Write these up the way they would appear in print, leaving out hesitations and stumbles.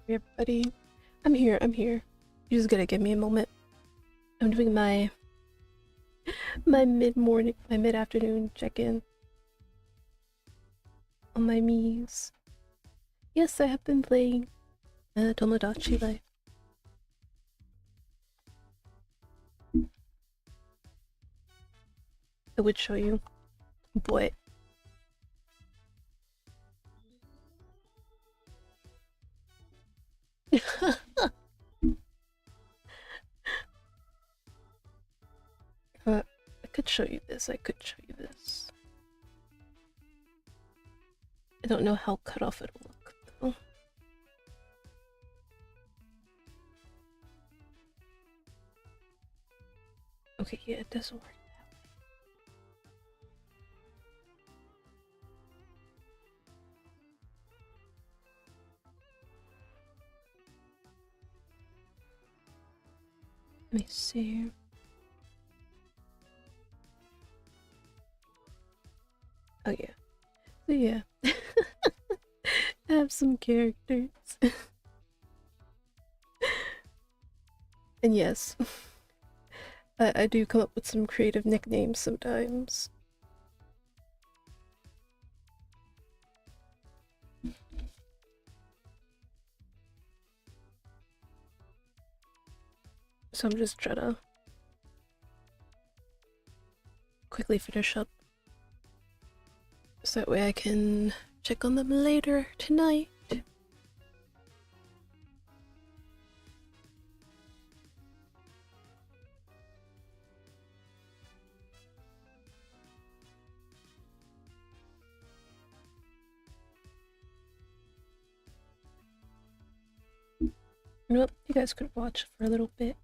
Hey everybody. I'm here, I'm here. You just gotta give me a moment. I'm doing my mid-afternoon check-in on my Miis. Yes, I have been playing Tomodachi Life. I would show you, but I could show you this. I could show you this. I don't know how cut off it'll look though. Okay, yeah, it doesn't work that way. Let me see. Oh yeah. So yeah. I have some characters. And yes. I do come up with some creative nicknames sometimes. So I'm just trying to quickly finish up. So that way I can check on them later tonight. Well, you guys could watch for a little bit.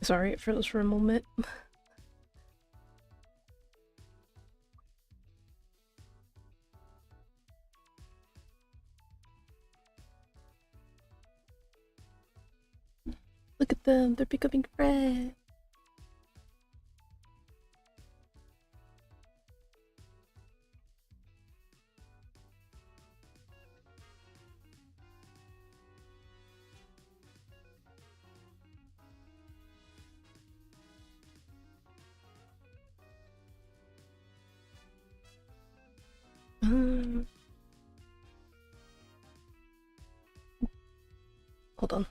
Sorry, it froze for a moment. Look at them, they're becoming friends. Hold on.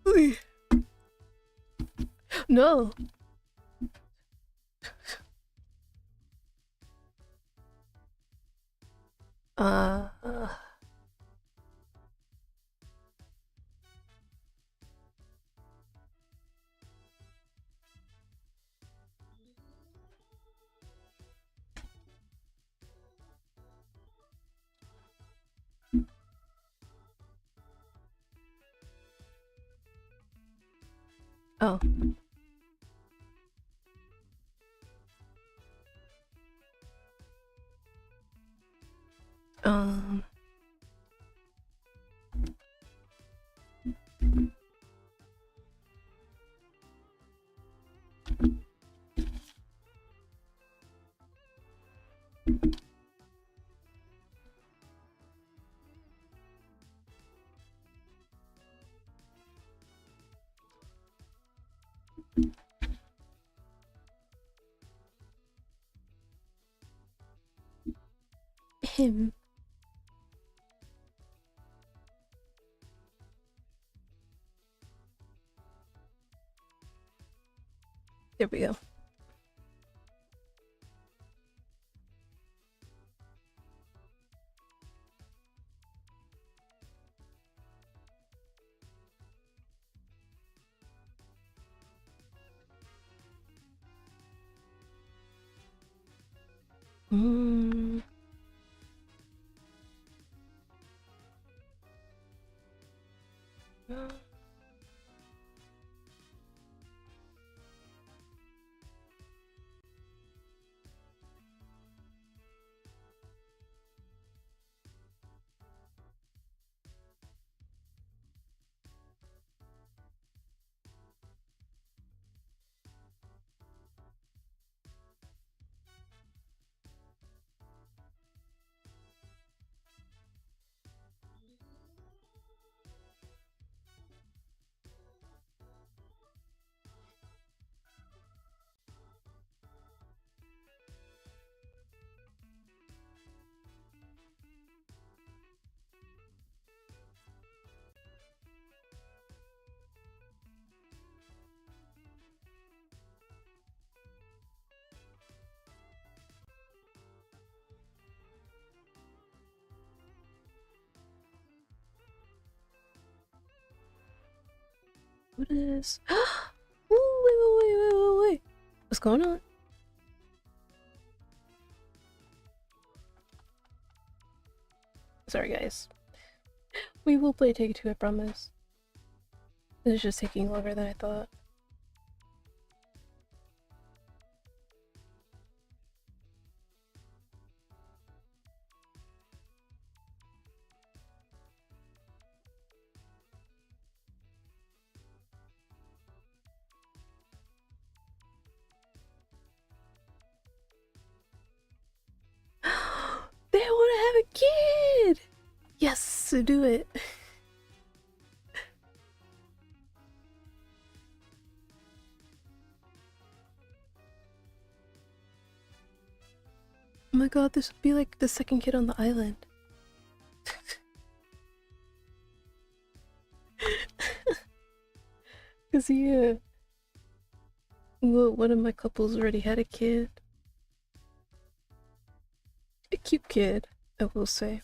Ooh. No. Uh, oh. Um. him. There we go. Mm. What is? Ooh, wait. What's going on? Sorry, guys. We will play Take Two, I promise. It's just taking longer than I thought. They want to have a kid! Yes, do it. Oh my god, this would be like the second kid on the island. Cause yeah, well, one of my couples already had a kid. A cute kid, I will say.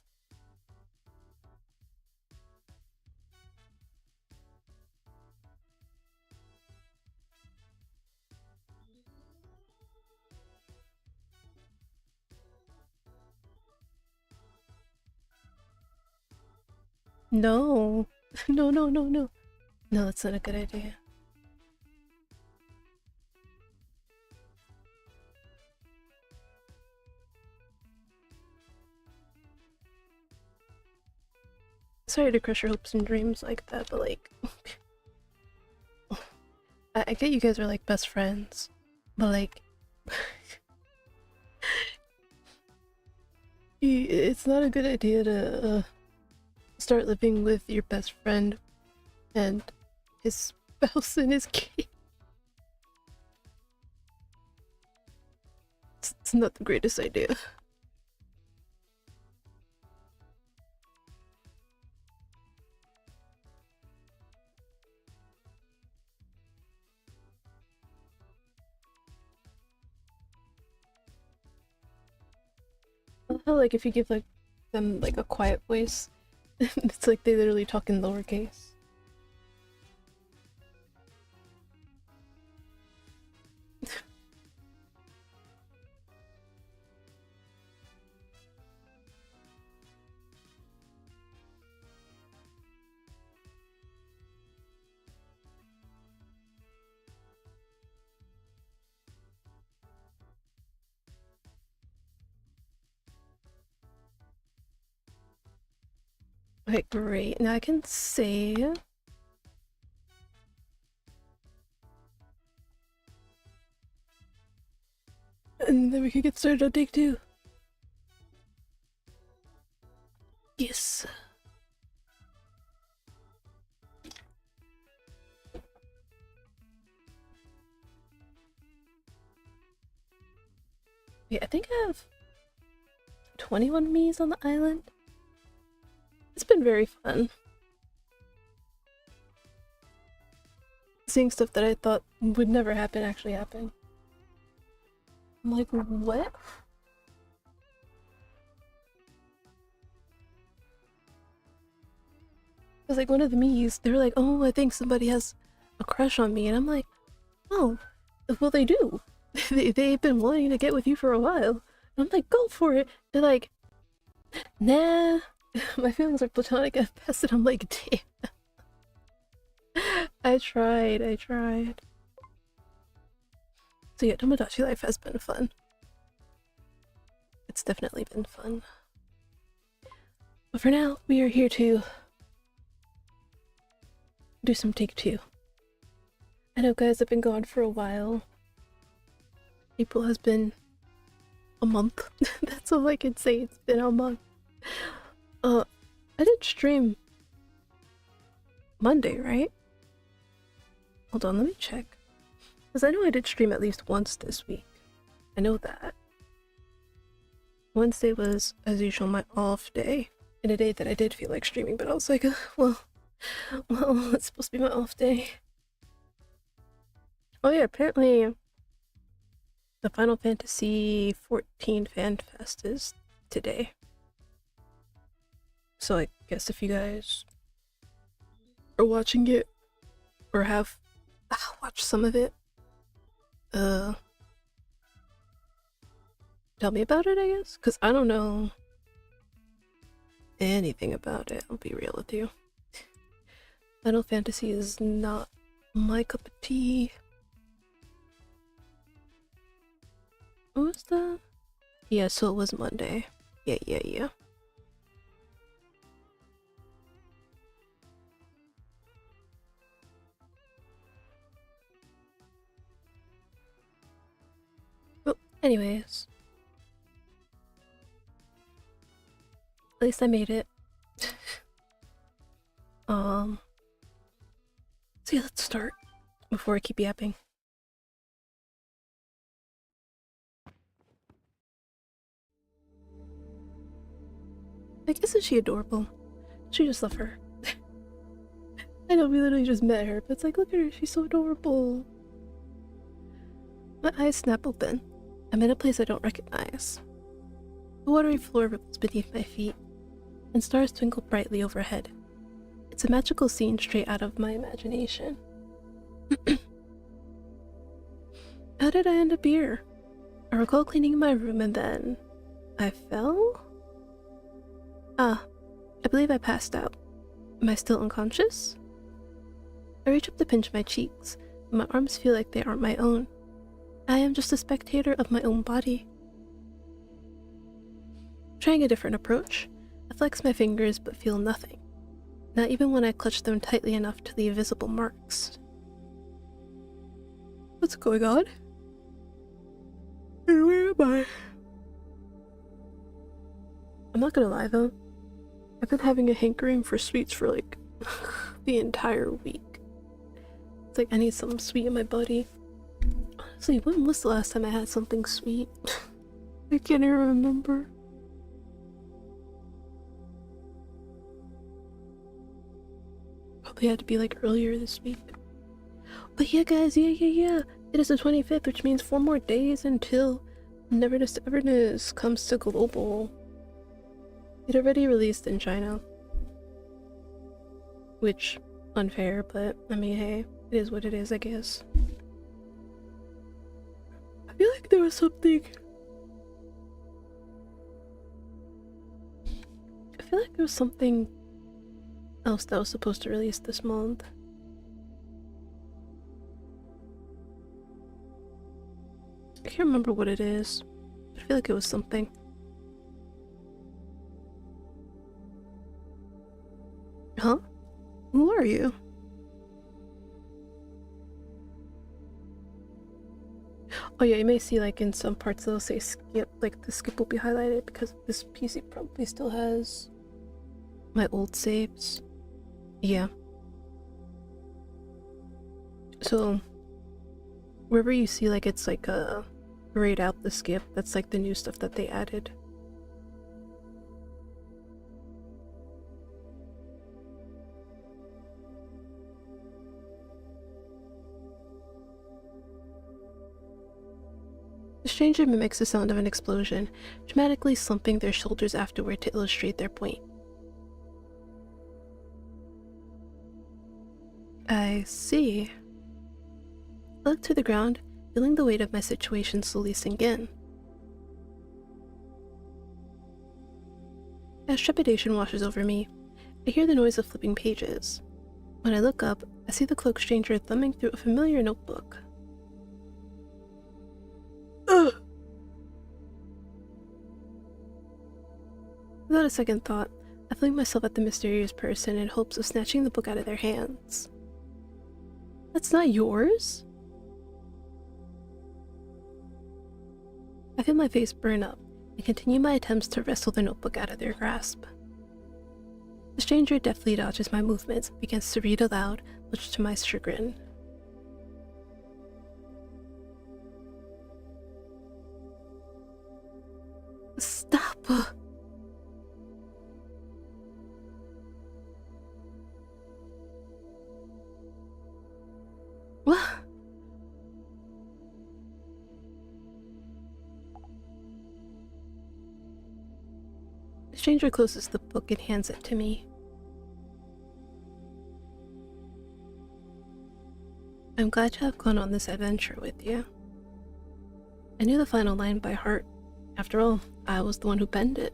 No. No, no, no, no. No, that's not a good idea. Sorry to crush your hopes and dreams like that, but like... I get you guys are like best friends, but like... it's not a good idea to start living with your best friend and his spouse and his kid. It's not the greatest idea. I feel like if you give like them like a quiet voice, it's like they literally talk in lowercase. Okay, great. Now I can save. And then we can get started on take two. Yes. Wait, I think I have 21 Miis on the island. It's been very fun. Seeing stuff that I thought would never happen actually happen. I'm like, what? Because like one of the Miis, they were like, oh, I think somebody has a crush on me. And I'm like, oh, well they do. They've been wanting to get with you for a while. And I'm like, go for it. They're like, nah, my feelings are platonic at best. And I'm like, damn. I tried. So yeah, Tomodachi life has been fun. It's definitely been fun. But for now, we are here to do some take two. I know guys, I've been gone for a while. April has been a month. That's all I can say, it's been a month. I did stream Monday, right? Hold on, let me check. Because I know I did stream at least once this week. I know that. Wednesday was, as usual, my off day. And a day that I did feel like streaming, but I was like, well, it's supposed to be my off day. Oh yeah, apparently the Final Fantasy XIV Fan Fest is today. So I guess if you guys are watching it, or have watched some of it, tell me about it, I guess? Because I don't know anything about it, I'll be real with you. Final Fantasy is not my cup of tea. What was that? Yeah, so it was Monday. Yeah. Well, anyways. At least I made it. So yeah, let's start before I keep yapping. Like, isn't she adorable? She just love her. I know we literally just met her, but it's like, look at her, she's so adorable. My eyes snap open. I'm in a place I don't recognize. The watery floor ripples beneath my feet, and stars twinkle brightly overhead. It's a magical scene straight out of my imagination. How did I end up here? I recall cleaning my room and then I fell? I believe I passed out. Am I still unconscious? I reach up to pinch my cheeks, and my arms feel like they aren't my own. I am just a spectator of my own body. Trying a different approach, I flex my fingers but feel nothing. Not even when I clutch them tightly enough to leave visible marks. What's going on? And where am I? I'm not gonna lie though, I've been having a hankering for sweets for like the entire week. It's like I need something sweet in my body. Honestly, when was the last time I had something sweet? I can't even remember. Probably had to be like earlier this week. But yeah guys, yeah. It is the 25th, which means 4 more days until Neverness to Everness comes to global. It already released in China. Which, unfair, but I mean, hey, it is what it is, I guess. I feel like there was something... I feel like there was something else that was supposed to release this month. I can't remember what it is. I feel like it was something. Huh? Who are you? Oh yeah, you may see like in some parts they'll say skip, like the skip will be highlighted because this PC probably still has my old saves. Yeah. So wherever you see like it's like a grayed out the skip, that's like the new stuff that they added. The stranger mimics the sound of an explosion, dramatically slumping their shoulders afterward to illustrate their point. I see. I look to the ground, feeling the weight of my situation slowly sink in. As trepidation washes over me, I hear the noise of flipping pages. When I look up, I see the cloaked stranger thumbing through a familiar notebook. Ugh! Without a second thought, I fling myself at the mysterious person in hopes of snatching the book out of their hands. That's not yours? I feel my face burn up and continue my attempts to wrestle the notebook out of their grasp. The stranger deftly dodges my movements and begins to read aloud, much to my chagrin. Stop! What? The stranger closes the book and hands it to me. I'm glad to have gone on this adventure with you. I knew the final line by heart. After all, I was the one who penned it.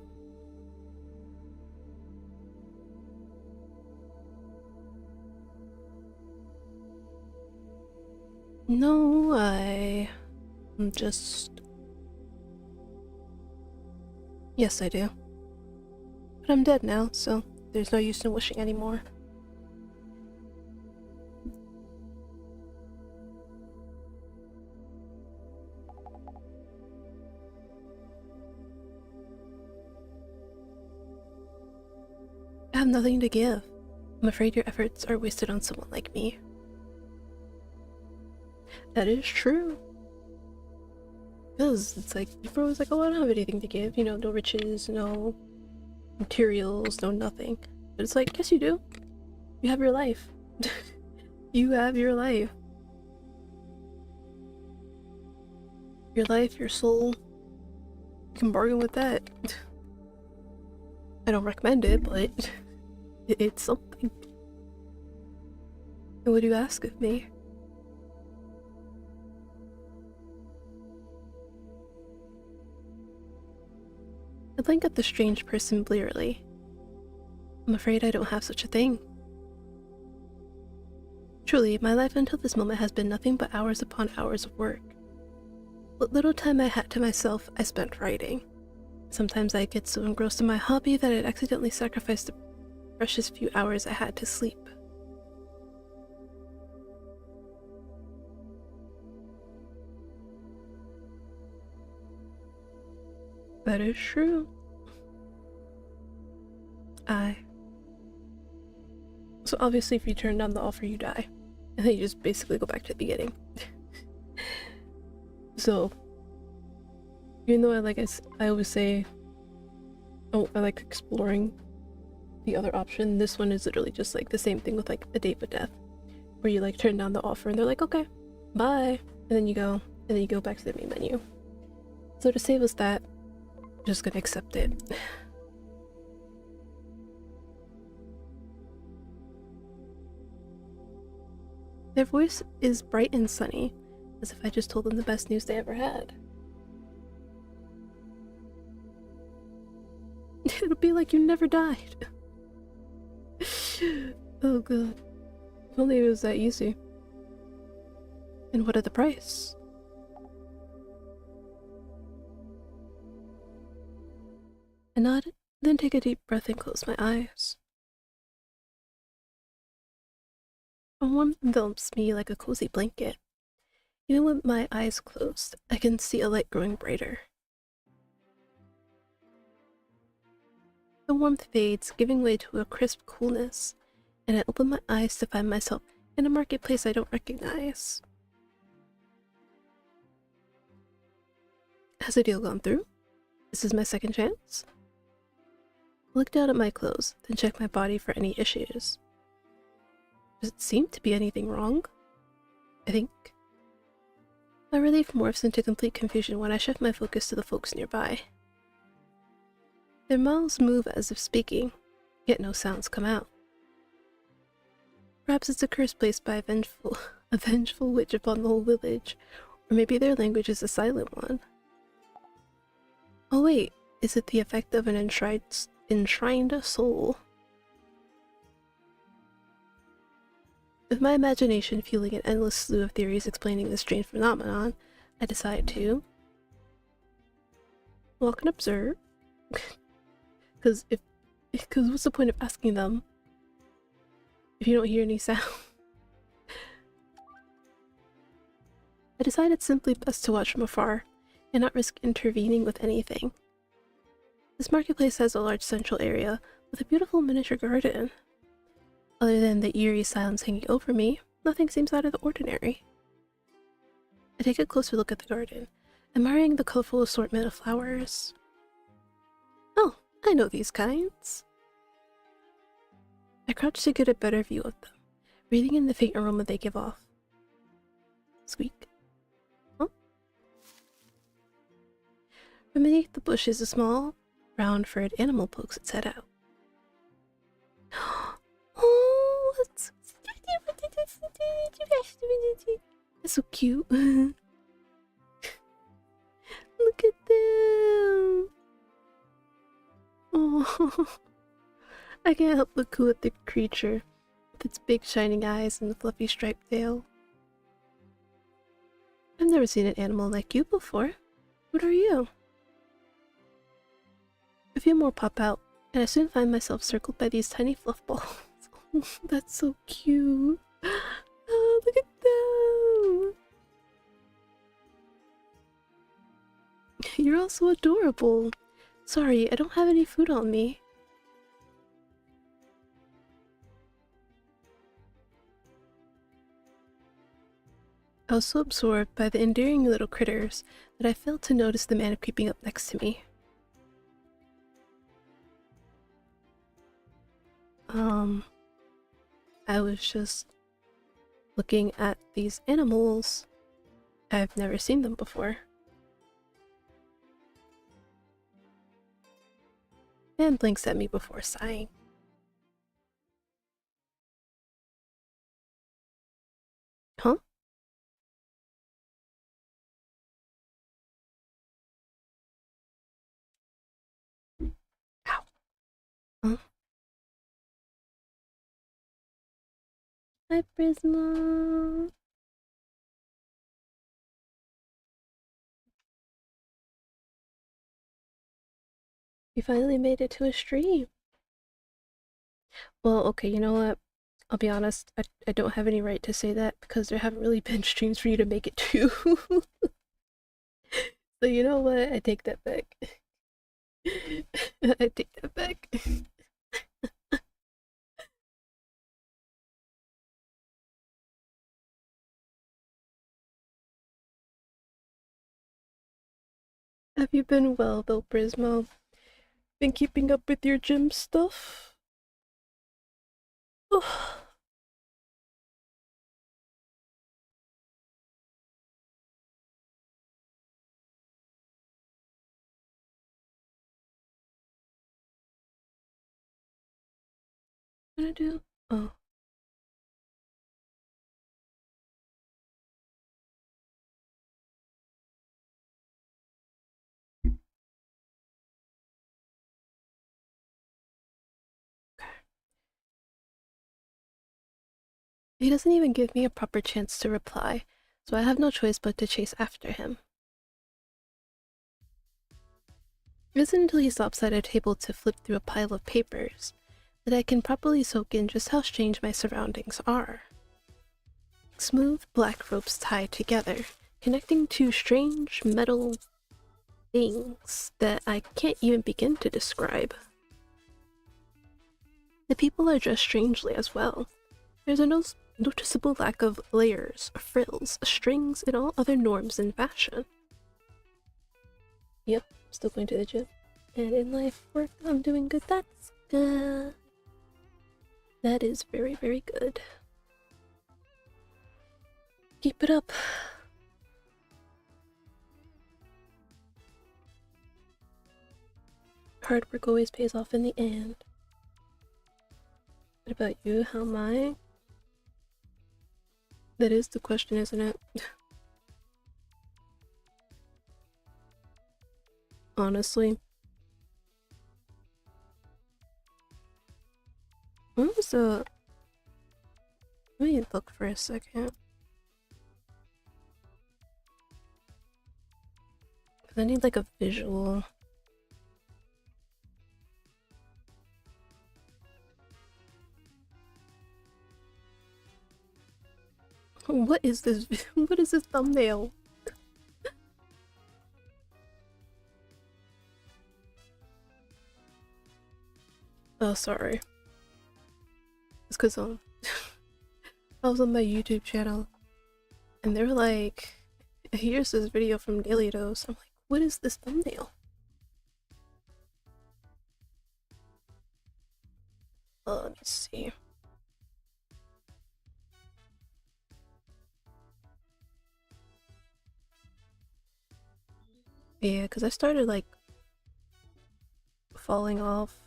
No, I'm just... Yes, I do. But I'm dead now, so there's no use in wishing anymore. I have nothing to give. I'm afraid your efforts are wasted on someone like me. That is true. Because it's like, people are always like, oh, I don't have anything to give. You know, no riches, no materials, no nothing. But it's like, yes you do. You have your life. You have your life. Your life, your soul. You can bargain with that. I don't recommend it, but it's something. And what do you ask of me? I blink at the strange person blearily. I'm afraid I don't have such a thing. Truly, my life until this moment has been nothing but hours upon hours of work. What little time I had to myself, I spent writing. Sometimes I get so engrossed in my hobby that I'd accidentally sacrifice the precious few hours I had to sleep. That is true. So obviously if you turn down the offer, you die. And then you just basically go back to the beginning. So, even though I always say, oh, I like exploring the other option, this one is literally just like the same thing with like a date with death. Where you like turn down the offer and they're like, okay, bye. And then you go back to the main menu. So to save us that, I'm just gonna accept it. Their voice is bright and sunny, as if I just told them the best news they ever had. It'll be like you never died. Oh god. If only it was that easy. And what at the price? I nod, then take a deep breath and close my eyes. A warmth envelops me like a cozy blanket. Even with my eyes closed, I can see a light growing brighter. The warmth fades, giving way to a crisp coolness, and I open my eyes to find myself in a marketplace I don't recognize. Has the deal gone through? This is my second chance? I look down at my clothes, then check my body for any issues. Does it seem to be anything wrong? I think My relief morphs into complete confusion when I shift my focus to the folks nearby. Their mouths move as if speaking, yet no sounds come out. Perhaps it's a curse placed by a vengeful witch upon the whole village, or maybe their language is a silent one. Oh wait, is it the effect of an enshrined soul? With my imagination fueling an endless slew of theories explaining this strange phenomenon, I decide to walk and observe. Because what's the point of asking them if you don't hear any sound? I decided simply best to watch from afar and not risk intervening with anything. This marketplace has a large central area with a beautiful miniature garden. Other than the eerie silence hanging over me, nothing seems out of the ordinary. I take a closer look at the garden, admiring the colorful assortment of flowers. Oh, I know these kinds. I crouch to get a better view of them, breathing in the faint aroma they give off. Squeak. Oh. From beneath the bushes, a small, brown-furred animal pokes its head out. Oh, that's so cute. Look at them. Oh, I can't help but coo at the creature with its big shining eyes and the fluffy striped tail. I've never seen an animal like you before. What are you? A few more pop out, and I soon find myself circled by these tiny fluff balls. That's so cute. Oh, look at them. You're also adorable. Sorry, I don't have any food on me. I was so absorbed by the endearing little critters that I failed to notice the man creeping up next to me. I was just looking at these animals. I've never seen them before. And blinks at me before sighing. Huh? Ow. Huh? Hi, Prisma. We finally made it to a stream. Well, okay, you know what? I'll be honest, I don't have any right to say that because there haven't really been streams for you to make it to. So you know what? I take that back. I take that back. Have you been well though, Prismo? Been keeping up with your gym stuff? Oh, what gonna do? Oh. He doesn't even give me a proper chance to reply, so I have no choice but to chase after him. It isn't until he stops at a table to flip through a pile of papers that I can properly soak in just how strange my surroundings are. Smooth black ropes tied together, connecting two strange metal things that I can't even begin to describe. The people are dressed strangely as well. There's a noticeable lack of layers, frills, strings, and all other norms in fashion. Yep, still going to the gym. And in life, work, I'm doing good. That's good. That is very, very good. Keep it up. hard work always pays off in the end. What about you? How am I? That is the question, isn't it? Honestly. What was the... Let me look for a second. I need like a visual. What is this? What is this thumbnail? Oh, sorry. It's because I was on my YouTube channel and they were like, here's this video from Daily Dose. I'm like, what is this thumbnail? Let me see. Yeah, because I started like falling off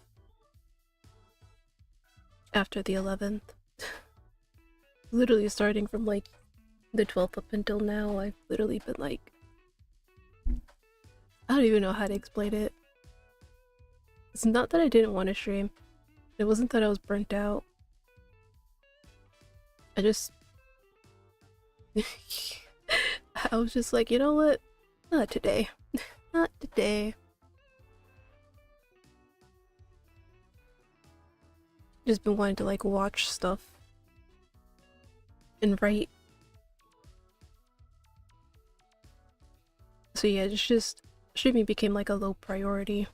after the 11th. Literally starting from like the 12th up until now, I've literally been like, I don't even know how to explain it. It's not that I didn't want to stream. It wasn't that I was burnt out. I just... I was just like, you know what? Not today. Not today. Just been wanting to like watch stuff and write. So yeah, it's just streaming became like a low priority.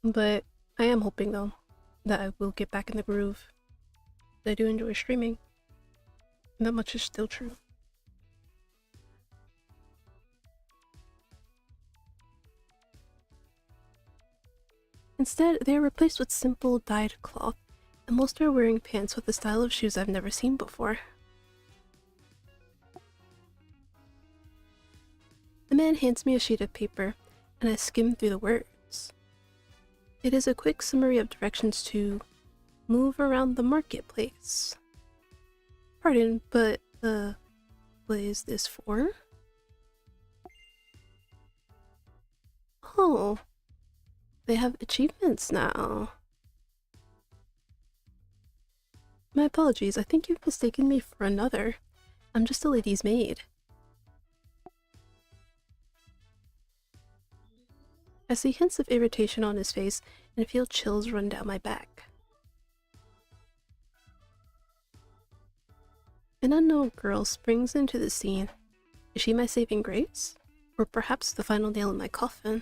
But I am hoping though that I will get back in the groove. I do enjoy streaming. And that much is still true. Instead, they are replaced with simple dyed cloth, and most are wearing pants with a style of shoes I've never seen before. The man hands me a sheet of paper, and I skim through the words. It is a quick summary of directions to move around the marketplace. Pardon, but, what is this for? Oh, they have achievements now. My apologies, I think you've mistaken me for another. I'm just a lady's maid. I see hints of irritation on his face and feel chills run down my back. An unknown girl springs into the scene. Is she my saving grace? Or perhaps the final nail in my coffin?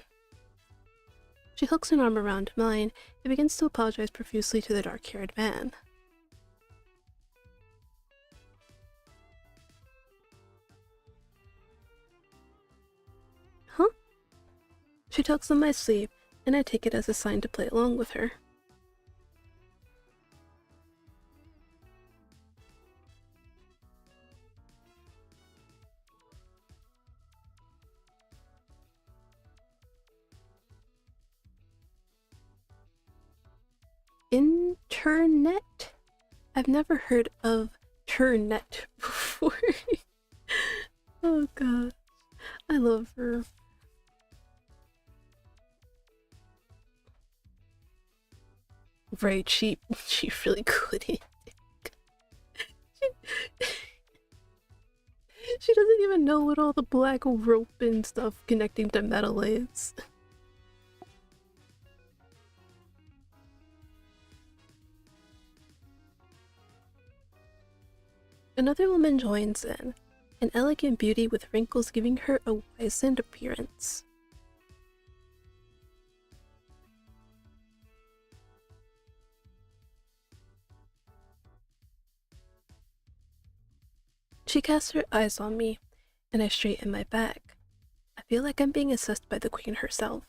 She hooks an arm around mine and begins to apologize profusely to the dark-haired man. Huh? She tugs on my sleeve, and I take it as a sign to play along with her. Internet? I've never heard of Turnet before. Oh god, I love her. Right, she really couldn't. She doesn't even know what all the black rope and stuff connecting to metal is. Another woman joins in, an elegant beauty with wrinkles giving her a wizened appearance. She casts her eyes on me, and I straighten my back. I feel like I'm being assessed by the queen herself.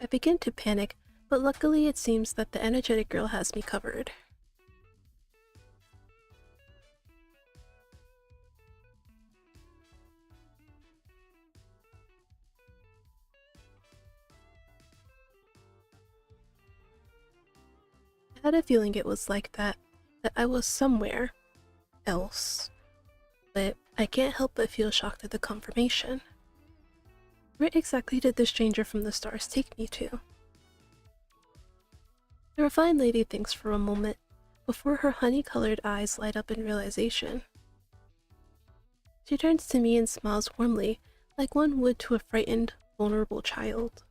I begin to panic, but luckily it seems that the energetic girl has me covered. I had a feeling it was like that I was somewhere else, but I can't help but feel shocked at the confirmation. Where exactly did the stranger from the stars take me to? The refined lady thinks for a moment, before her honey-colored eyes light up in realization. She turns to me and smiles warmly, like one would to a frightened, vulnerable child.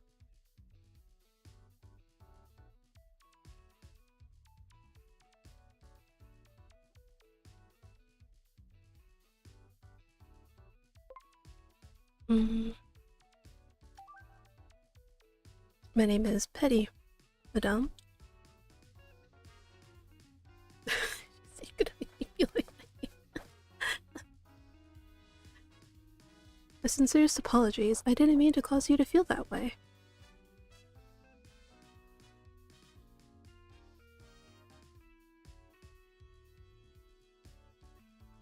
My name is Petty, madame. You could make me feel like that. My sincerest apologies. I didn't mean to cause you to feel that way.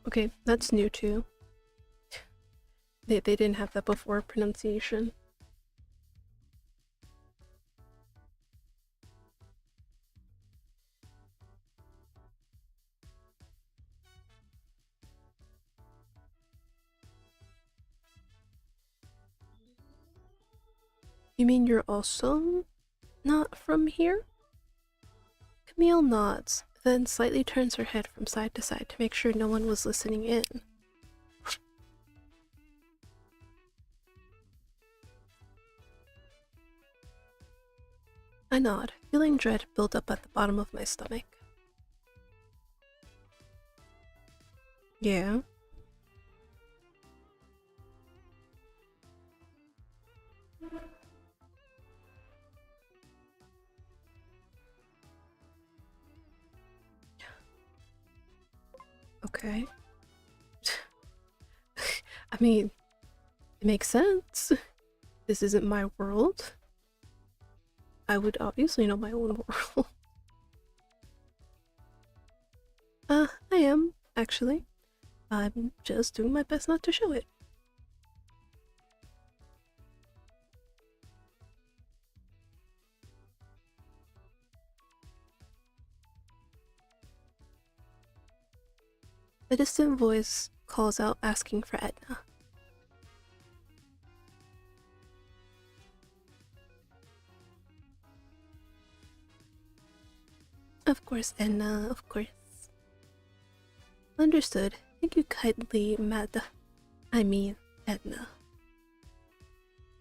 Okay, that's new too. They didn't have that before, pronunciation. You mean you're also not from here? Camille nods, then slightly turns her head from side to side to make sure no one was listening in. I nod, feeling dread build up at the bottom of my stomach. Yeah? Okay. I mean, it makes sense. This isn't my world. I would obviously know my own world. I am, actually. I'm just doing my best not to show it. A distant voice calls out asking for Edna. Of course, Edna, of course. Understood. Thank you kindly, Edna.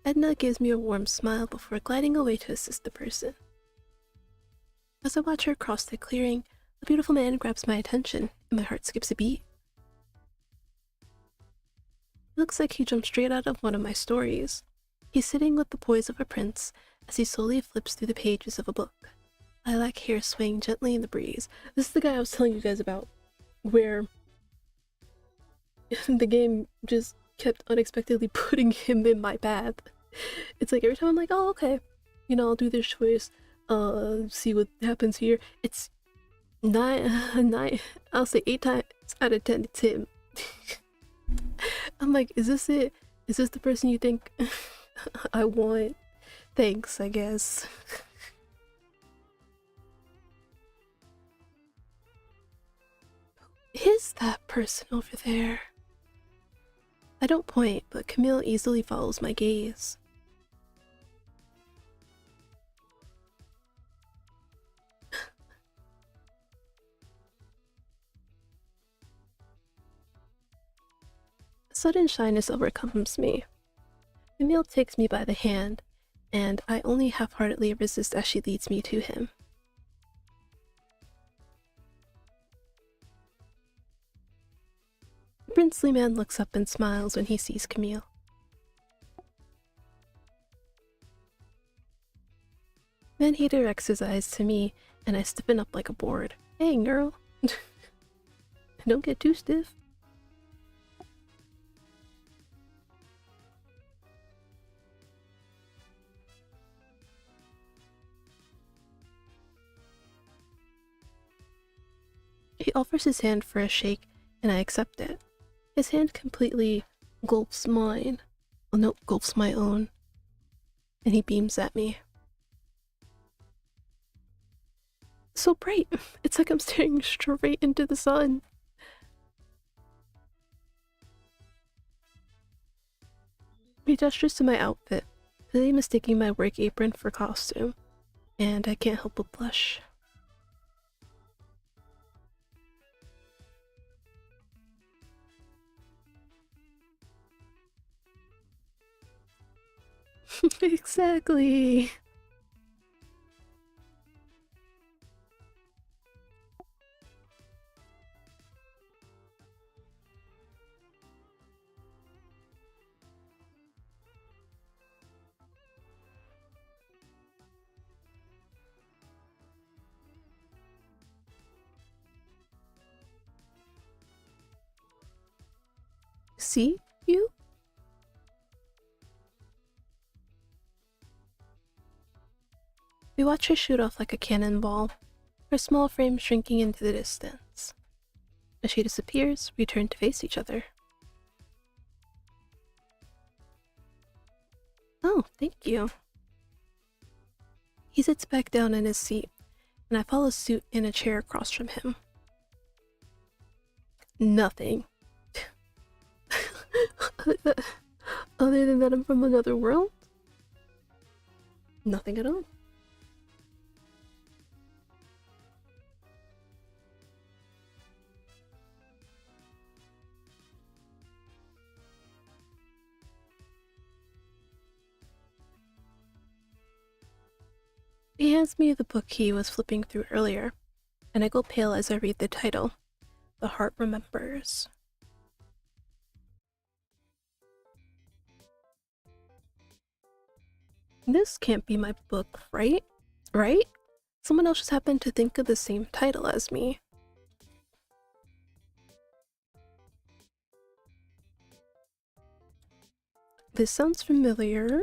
Edna gives me a warm smile before gliding away to assist the person. As I watch her cross the clearing, a beautiful man grabs my attention, and my heart skips a beat. It looks like he jumped straight out of one of my stories. He's sitting with the poise of a prince as he slowly flips through the pages of a book. Lilac hair swaying gently in the breeze. This is the guy I was telling you guys about, where the game just kept unexpectedly putting him in my path. It's like every time I'm like, oh, okay, you know, I'll do this choice, see what happens here. It's I'll say 8 times out of 10 it's him. I'm like, is this it? Is this the person you think I want? Thanks, I guess. Who is that person over there? I don't point, but Camille easily follows my gaze. A sudden shyness overcomes me. Camille takes me by the hand, and I only half-heartedly resist as she leads me to him. The princely man looks up and smiles when he sees Camille. Then he directs his eyes to me, and I stiffen up like a board. Hey, girl. Don't get too stiff. He offers his hand for a shake, and I accept it. His hand completely gulps mine. Well, no, gulps my own. And he beams at me. So bright. It's like I'm staring straight into the sun. He gestures to my outfit, clearly mistaking my work apron for costume, and I can't help but blush. Exactly. See you? We watch her shoot off like a cannonball, her small frame shrinking into the distance. As she disappears, we turn to face each other. Oh, thank you. He sits back down in his seat, and I follow suit in a chair across from him. Nothing. Other than that I'm from another world? Nothing at all. He hands me the book he was flipping through earlier, and I go pale as I read the title, The Heart Remembers. This can't be my book, right? Right? Someone else just happened to think of the same title as me. This sounds familiar.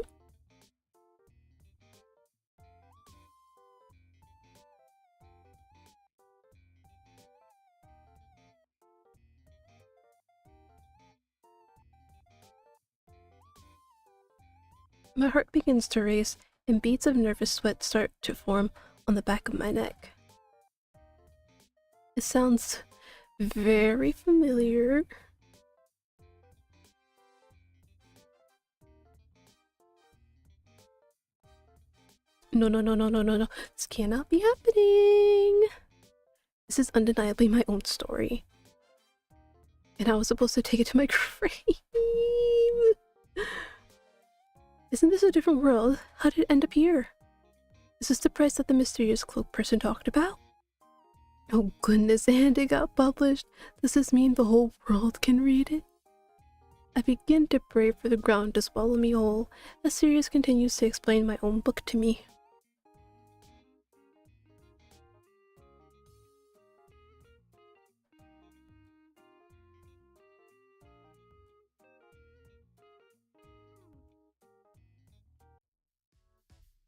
My heart begins to race, and beads of nervous sweat start to form on the back of my neck. It sounds very familiar. No, no, no, no, no, no, no. This cannot be happening. This is undeniably my own story. And I was supposed to take it to my grave. Isn't this a different world? How did it end up here? Is this the price that the mysterious cloak person talked about? Oh goodness, and it got published. Does this mean the whole world can read it? I begin to pray for the ground to swallow me whole, as Sirius continues to explain my own book to me.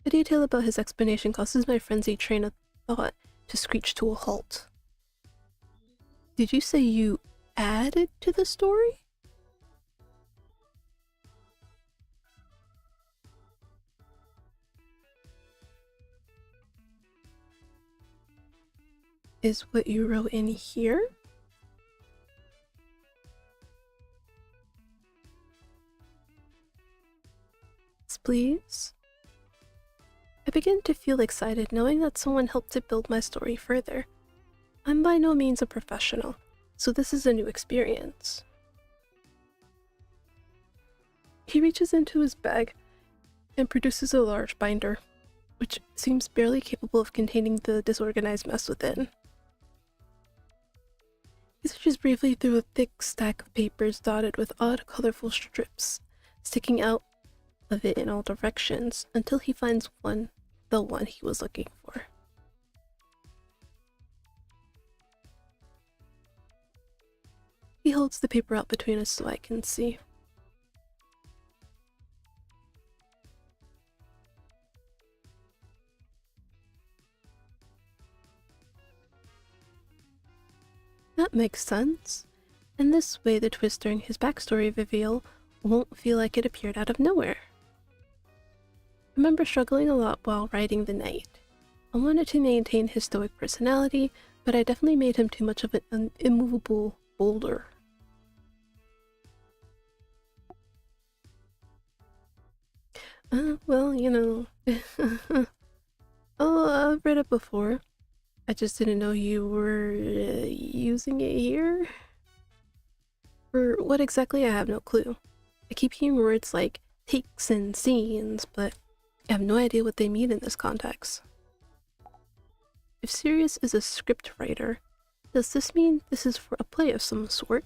The detail about his explanation causes my frenzied train of thought to screech to a halt. Did you say you added to the story? Is what you wrote in here? Please? I begin to feel excited knowing that someone helped to build my story further. I'm by no means a professional, so this is a new experience. He reaches into his bag and produces a large binder, which seems barely capable of containing the disorganized mess within. He searches briefly through a thick stack of papers dotted with odd, colorful strips sticking out of it in all directions until he finds the one he was looking for. He holds the paper out between us so I can see. That makes sense. And this way the twist during his backstory reveal won't feel like it appeared out of nowhere. I remember struggling a lot while writing the knight. I wanted to maintain his stoic personality, but I definitely made him too much of an immovable boulder. Well, you know. Oh, I've read it before. I just didn't know you were using it here. For what exactly, I have no clue. I keep hearing words like takes and scenes, but I have no idea what they mean in this context. If Sirius is a script writer, does this mean this is for a play of some sort?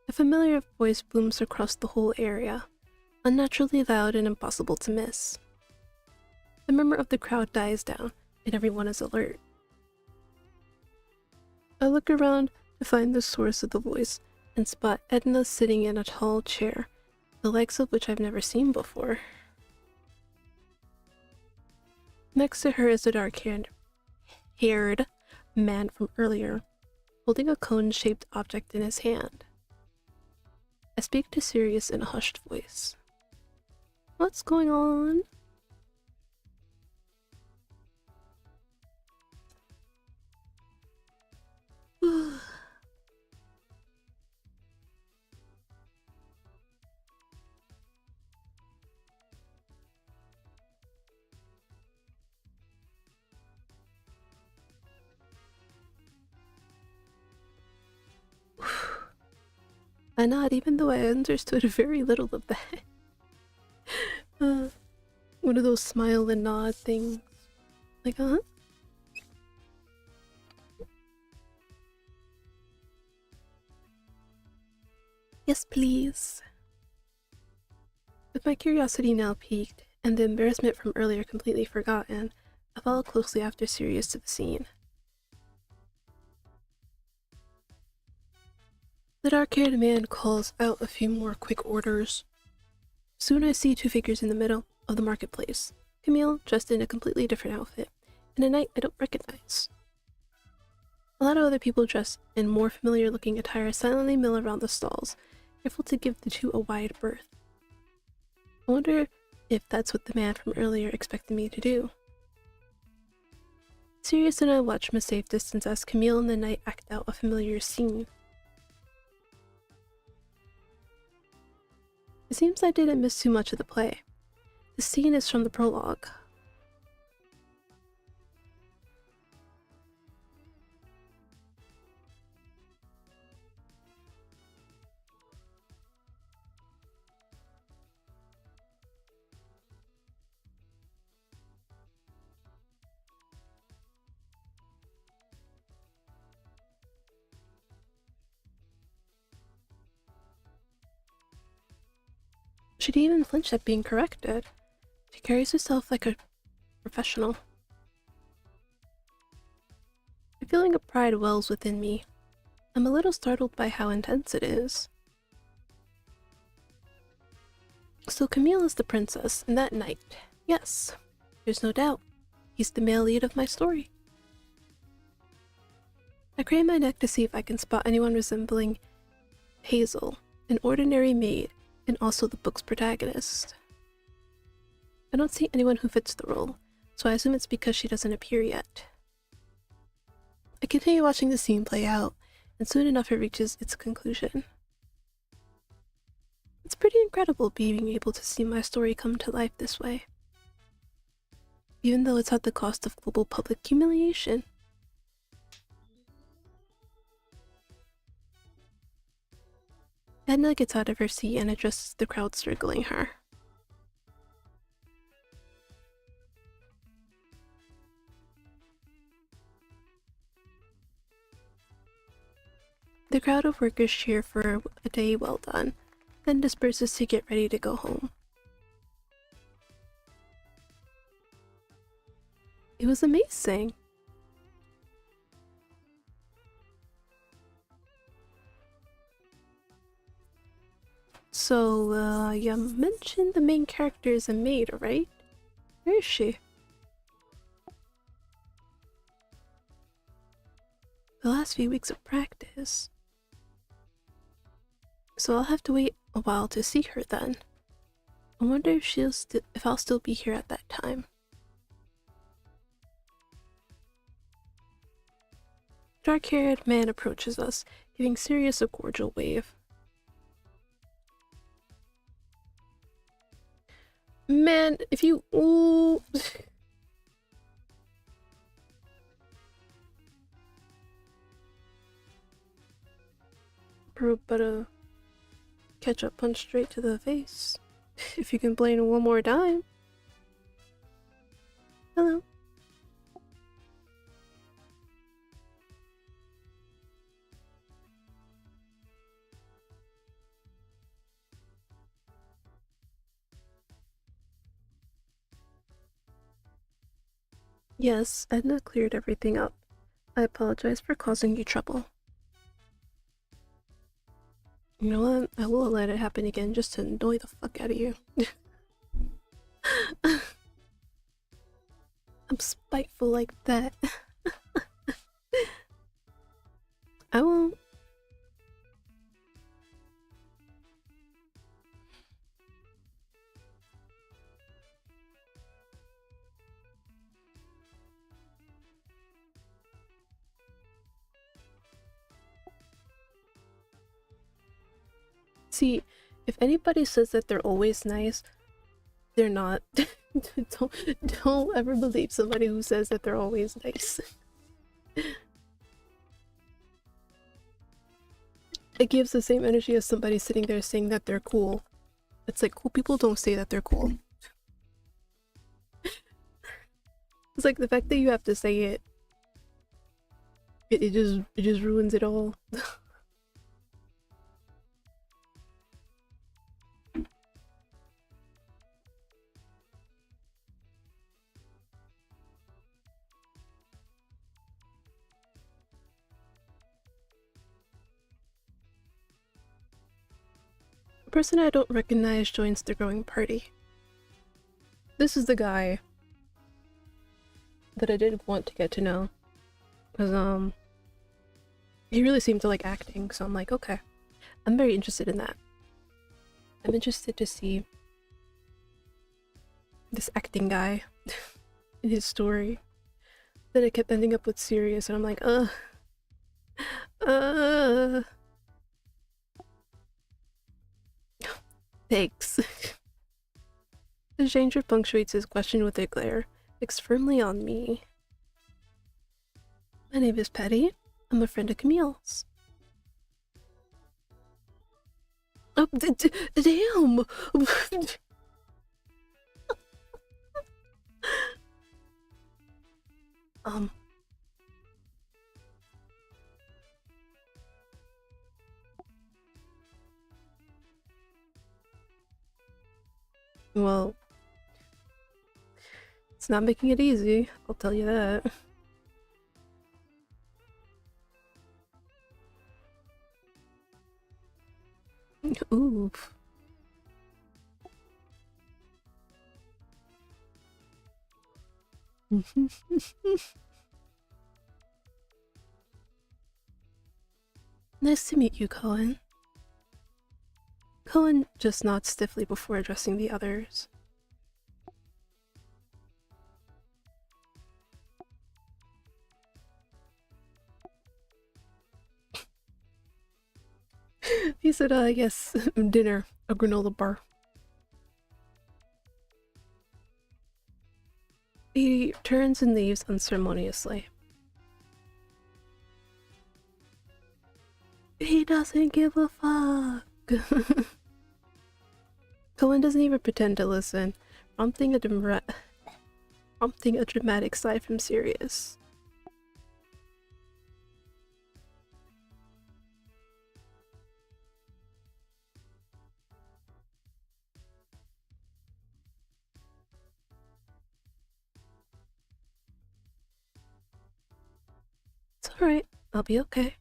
A familiar voice booms across the whole area, unnaturally loud and impossible to miss. The murmur of the crowd dies down, and everyone is alert. I look around to find the source of the voice and spot Edna sitting in a tall chair, the likes of which I've never seen before. Next to her is a dark-haired man from earlier, holding a cone-shaped object in his hand. I speak to Sirius in a hushed voice. What's going on? I nod, even though I understood very little of that. One of those smile and nod things. Like, huh? Yes, please. With my curiosity now piqued, and the embarrassment from earlier completely forgotten, I followed closely after Sirius to the scene. The dark-haired man calls out a few more quick orders. Soon I see two figures in the middle of the marketplace. Camille, dressed in a completely different outfit, and a knight I don't recognize. A lot of other people dressed in more familiar-looking attire silently mill around the stalls, careful to give the two a wide berth. I wonder if that's what the man from earlier expected me to do. Sirius and I watch from a safe distance as Camille and the knight act out a familiar scene. It seems I didn't miss too much of the play. The scene is from the prologue. She didn't even flinch at being corrected. She carries herself like a professional. A feeling of pride wells within me. I'm a little startled by how intense it is. So Camille is the princess, and that knight. Yes, there's no doubt. He's the male lead of my story. I crane my neck to see if I can spot anyone resembling Hazel, an ordinary maid, and also the book's protagonist. I don't see anyone who fits the role, so I assume it's because she doesn't appear yet. I continue watching the scene play out, and soon enough it reaches its conclusion. It's pretty incredible being able to see my story come to life this way, even though it's at the cost of global public humiliation. Edna gets out of her seat and addresses the crowd circling her. The crowd of workers cheer for a day well done, then disperses to get ready to go home. It was amazing. So, you mentioned the main character is a maid, right? Where is she? The last few weeks of practice. So I'll have to wait a while to see her then. I wonder if I'll still be here at that time. Dark-haired man approaches us, giving Sirius a cordial wave. Man, if you... Ooh. Bro, but ketchup punch straight to the face. If you complain one more time. Hello. Yes, Edna cleared everything up. I apologize for causing you trouble. You know what? I will let it happen again just to annoy the fuck out of you. I'm spiteful like that. I won't. See, if anybody says that they're always nice, they're not. don't ever believe somebody who says that they're always nice. It gives the same energy as somebody sitting there saying that they're cool. It's like, cool people don't say that they're cool. It's like the fact that you have to say it. It just ruins it all. A person I don't recognize joins the growing party. This is the guy that I did want to get to know. Because, he really seemed to like acting, so I'm like, okay. I'm very interested in that. I'm interested to see this acting guy in his story. Then I kept ending up with Sirius, and I'm like, Thanks. The stranger punctuates his question with a glare, fixed firmly on me. My name is Patty. I'm a friend of Camille's. Oh, damn! Well, it's not making it easy, I'll tell you that. Oof. Nice to meet you, Cohen. Cohen just nods stiffly before addressing the others. He said, yes, dinner, a granola bar. He turns and leaves unceremoniously. He doesn't give a fuck. Cohen doesn't even pretend to listen, prompting a dramatic sigh from Sirius. It's alright, I'll be okay.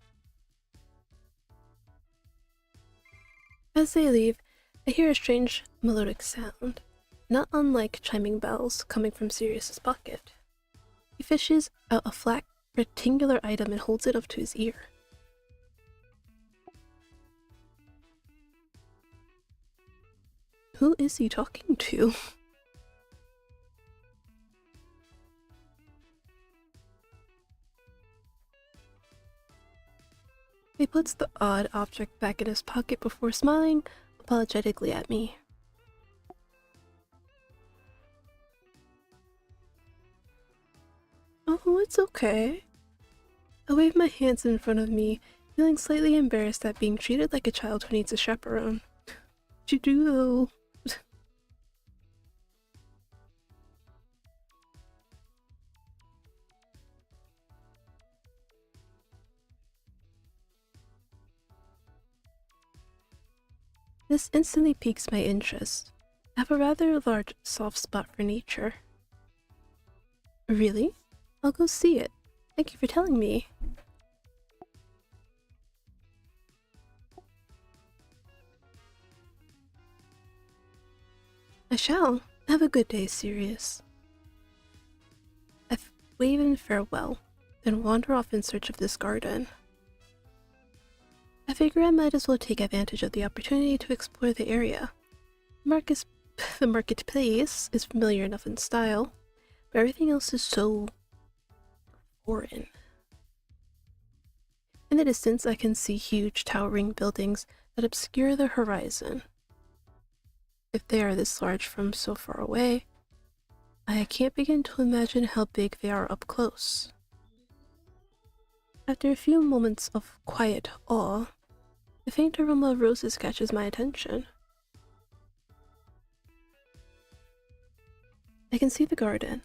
As they leave, I hear a strange melodic sound. not unlike chiming bells coming from Sirius's pocket. He fishes out a flat, rectangular item and holds it up to his ear. Who is he talking to? He puts the odd object back in his pocket before smiling apologetically at me. Oh, it's okay. I wave my hands in front of me, feeling slightly embarrassed at being treated like a child who needs a chaperone. What you do though? This instantly piques my interest. I have a rather large soft spot for nature. Really? I'll go see it. Thank you for telling me. I shall. Have a good day, Sirius. I wave in farewell, then wander off in search of this garden. I figure I might as well take advantage of the opportunity to explore the area. The marketplace is familiar enough in style, but everything else is so foreign. In the distance, I can see huge towering buildings that obscure the horizon. If they are this large from so far away, I can't begin to imagine how big they are up close. After a few moments of quiet awe, a faint aroma of roses catches my attention. I can see the garden.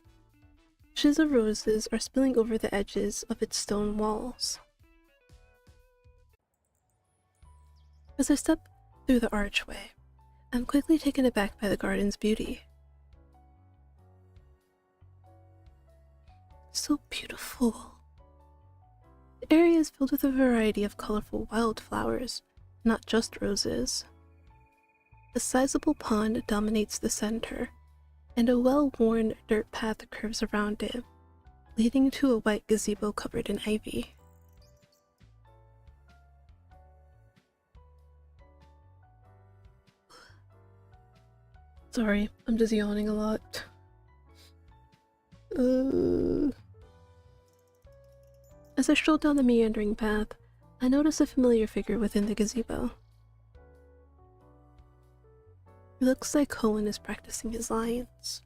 Bushes of roses are spilling over the edges of its stone walls. As I step through the archway, I'm quickly taken aback by the garden's beauty. So beautiful. The area is filled with a variety of colorful wildflowers, not just roses. A sizable pond dominates the center, and a well-worn dirt path curves around it, leading to a white gazebo covered in ivy. Sorry, I'm just yawning a lot. As I stroll down the meandering path, I notice a familiar figure within the gazebo. It looks like Cohen is practicing his lines.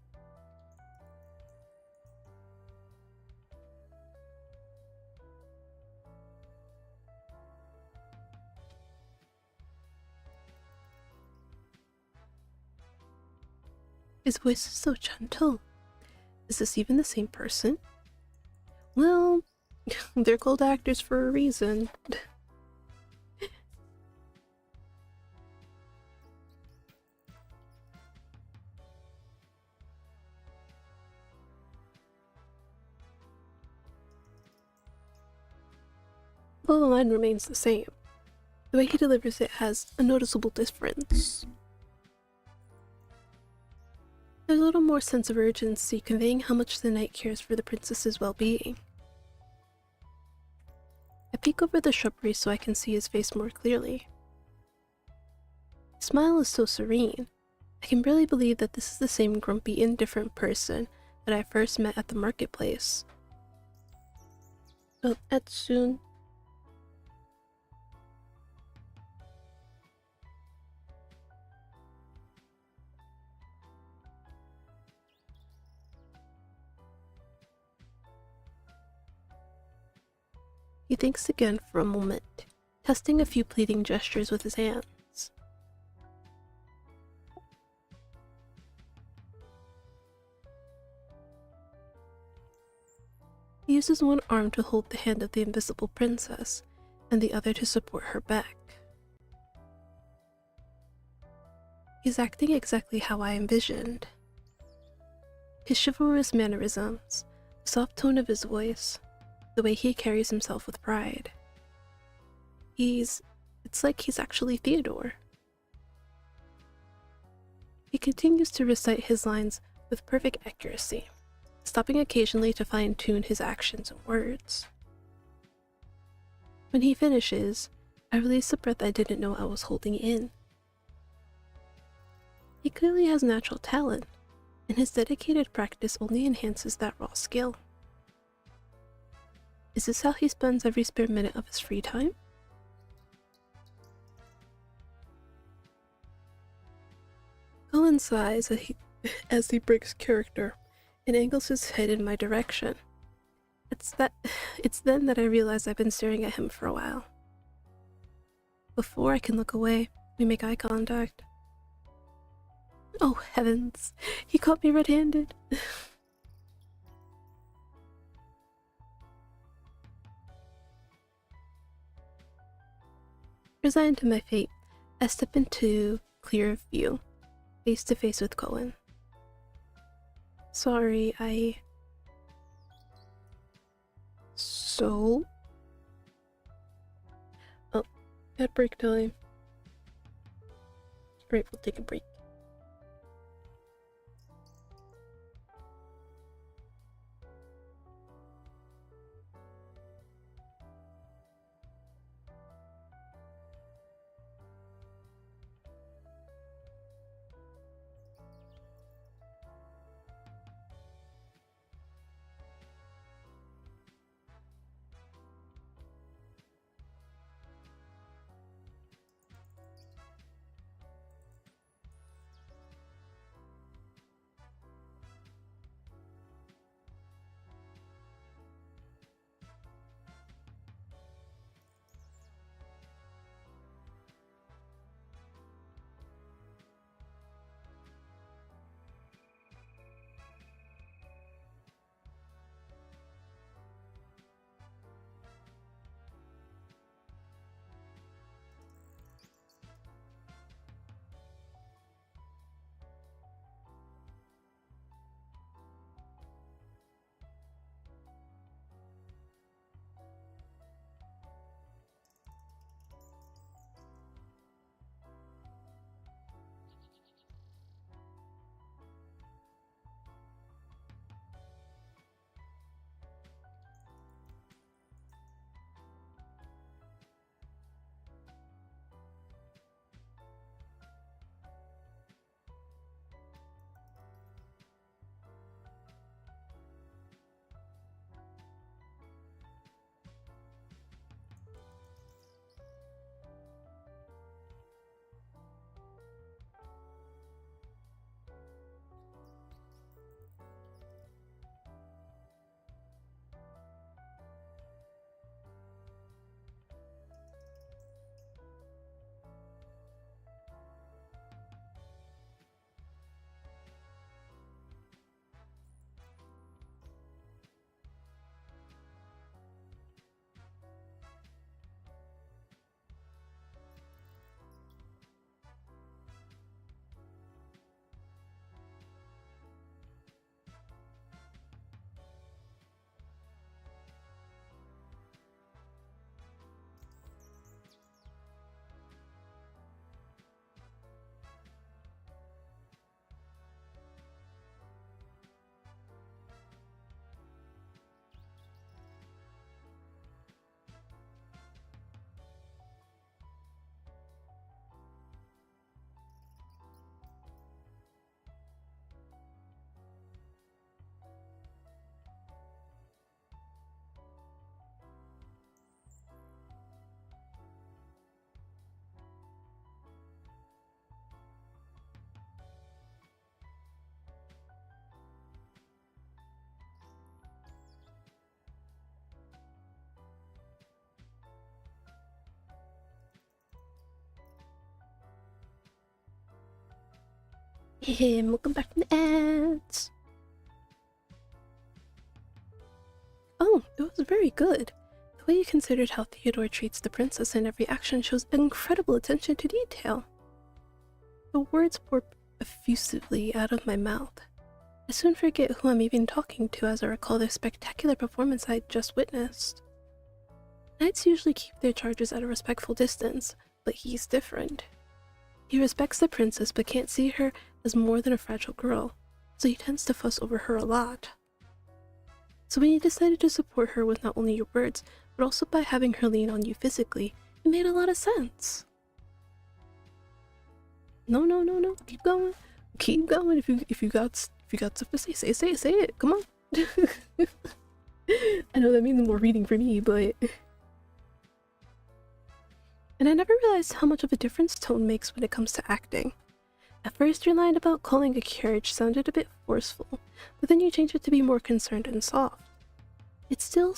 His voice is so gentle. Is this even the same person? Well, they're called actors for a reason. Though the line remains the same, the way he delivers it has a noticeable difference. There's a little more sense of urgency, conveying how much the knight cares for the princess's well-being. I peek over the shrubbery so I can see his face more clearly. His smile is so serene. I can barely believe that this is the same grumpy, indifferent person that I first met at the marketplace. Oh, that's soon. He thinks again for a moment, testing a few pleading gestures with his hands. He uses one arm to hold the hand of the invisible princess, and the other to support her back. He's acting exactly how I envisioned. His chivalrous mannerisms, the soft tone of his voice, the way he carries himself with pride. It's like he's actually Theodore. He continues to recite his lines with perfect accuracy, stopping occasionally to fine-tune his actions and words. When he finishes, I release a breath I didn't know I was holding in. He clearly has natural talent, and his dedicated practice only enhances that raw skill. Is this how he spends every spare minute of his free time? Qilin sighs as he breaks character and angles his head in my direction. It's then that I realize I've been staring at him for a while. Before I can look away, we make eye contact. Oh heavens, he caught me red-handed. Resigned to my fate, I step into clear view, face to face with Qilin. Sorry, So? Oh, at break time. Right, we'll take a break. Hey, welcome back from the ads. Oh, it was very good. The way you considered how Theodore treats the princess in every action shows incredible attention to detail. The words pour effusively out of my mouth. I soon forget who I'm even talking to as I recall the spectacular performance I had just witnessed. Knights usually keep their charges at a respectful distance, but he's different. He He respects the princess but can't see her as more than a fragile girl, so he tends to fuss over her a lot. So when you decided to support her with not only your words, but also by having her lean on you physically, it made a lot of sense. No, keep going. Keep going. If you got stuff to say it. Come on. I know that means more reading for me, but... And I never realized how much of a difference tone makes when it comes to acting. At first your line about calling a carriage sounded a bit forceful, but then you changed it to be more concerned and soft. It's still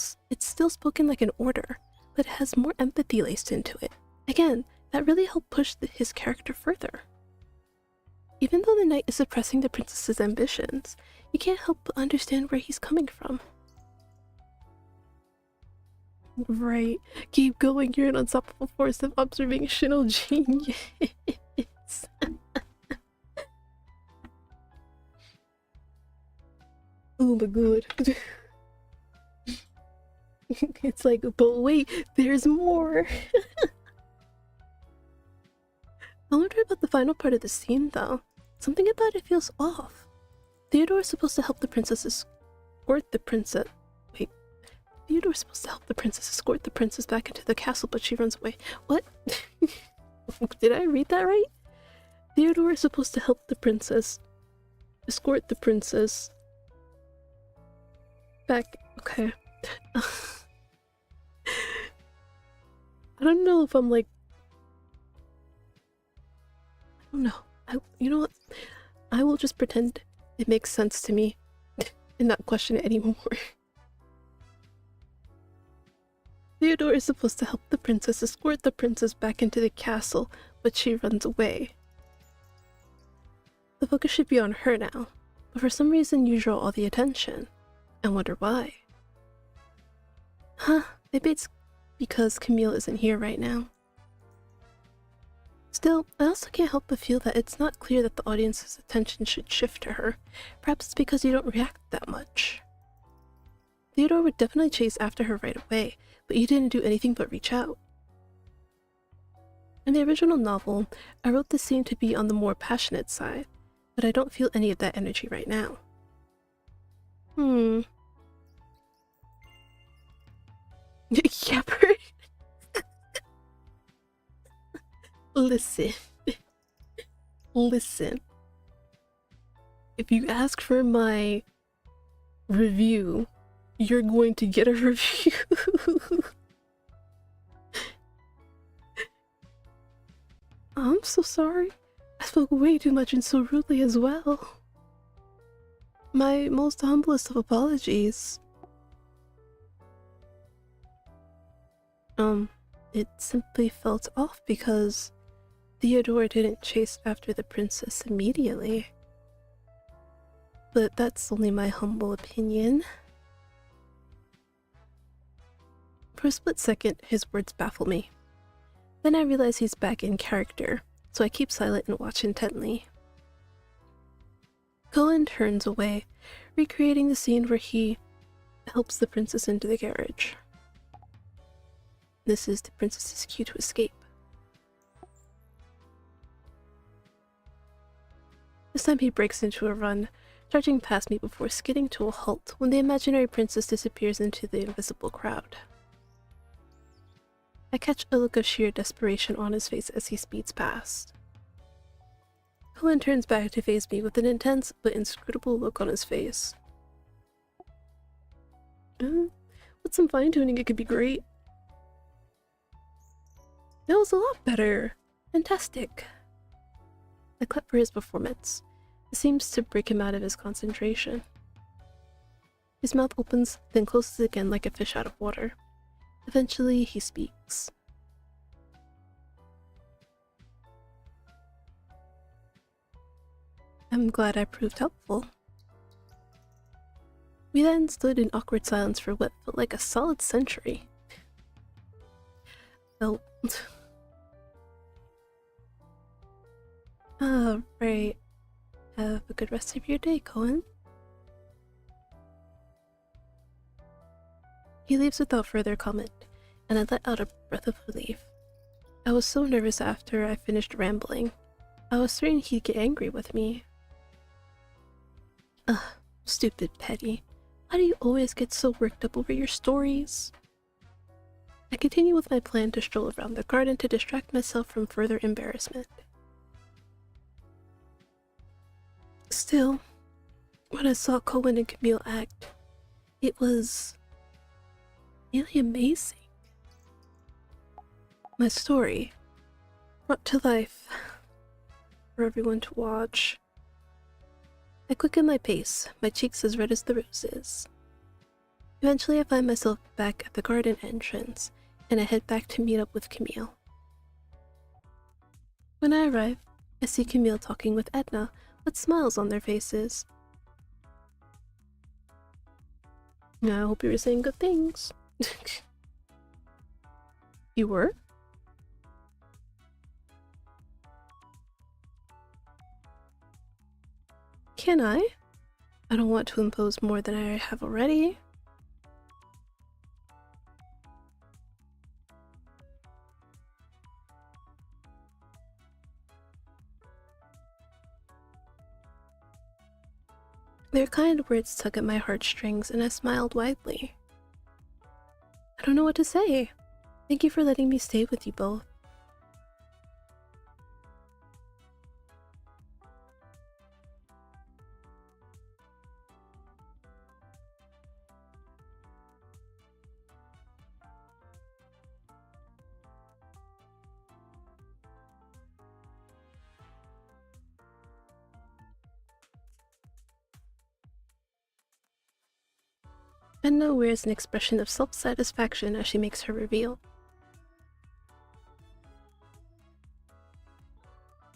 spoken like an order, but it has more empathy laced into it. Again, that really helped push his character further. Even though the knight is suppressing the princess's ambitions, you can't help but understand where he's coming from. Right, keep going, you're an unstoppable force of observational genius. Oh my god. It's like, but wait, there's more. I wonder about the final part of the scene though. Something about it feels off. Theodore is supposed to help the princess escort the princess. Wait. Theodore is supposed to help the princess escort the princess back into the castle, but she runs away. What? Did I read that right? Theodore is supposed to help the princess escort the princess back. Okay. I don't know if I'm like... I don't know. You know what? I will just pretend it makes sense to me and not question it anymore. Theodore is supposed to help the princess escort the princess back into the castle, but she runs away. The focus should be on her now, but for some reason you draw all the attention. I wonder why. Huh, maybe it's because Camille isn't here right now. Still, I also can't help but feel that it's not clear that the audience's attention should shift to her. Perhaps it's because you don't react that much. Theodore would definitely chase after her right away, but you didn't do anything but reach out. In the original novel, I wrote this scene to be on the more passionate side, but I don't feel any of that energy right now. Yeah, Listen. Listen. If you ask for my review, you're going to get a review. I'm so sorry. I spoke way too much and so rudely as well. My most humblest of apologies. It simply felt off because Theodore didn't chase after the princess immediately. But that's only my humble opinion. For a split second, his words baffle me. Then I realize he's back in character, so I keep silent and watch intently. Qilin turns away, recreating the scene where he helps the princess into the carriage. This is the princess's cue to escape. This time he breaks into a run, charging past me before skidding to a halt when the imaginary princess disappears into the invisible crowd. I catch a look of sheer desperation on his face as he speeds past. Qilin turns back to face me with an intense but inscrutable look on his face. With some fine-tuning it could be great. That was a lot better. Fantastic. I clap for his performance. It seems to break him out of his concentration. His mouth opens, then closes again like a fish out of water. Eventually, he speaks. I'm glad I proved helpful. We then stood in awkward silence for what felt like a solid century. Well... Right. Have a good rest of your day, Qilin. He leaves without further comment, and I let out a breath of relief. I was so nervous after I finished rambling. I was certain he'd get angry with me. Ugh, stupid Petty. Why do you always get so worked up over your stories? I continue with my plan to stroll around the garden to distract myself from further embarrassment. Still, when I saw Cohen and Camille act, it was really amazing. My story, brought to life for everyone to watch. I quicken my pace, my cheeks as red as the roses. Eventually I find myself back at the garden entrance, and I head back to meet up with Camille. When I arrive, I see Camille talking with Edna, with smiles on their faces. I hope you were saying good things. You were? Can I? I don't want to impose more than I have already. Their kind words tug at my heartstrings, and I smiled widely. I don't know what to say. Thank you for letting me stay with you both. Edna wears an expression of self-satisfaction as she makes her reveal.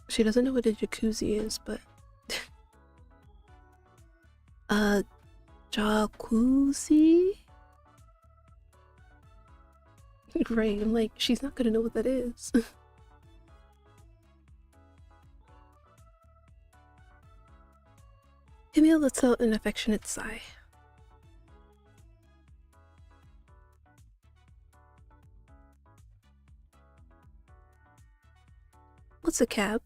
She doesn't know what a jacuzzi is, but... jacuzzi? Right, I'm like, she's not gonna know what that is. Camille lets out an affectionate sigh. What's a cab?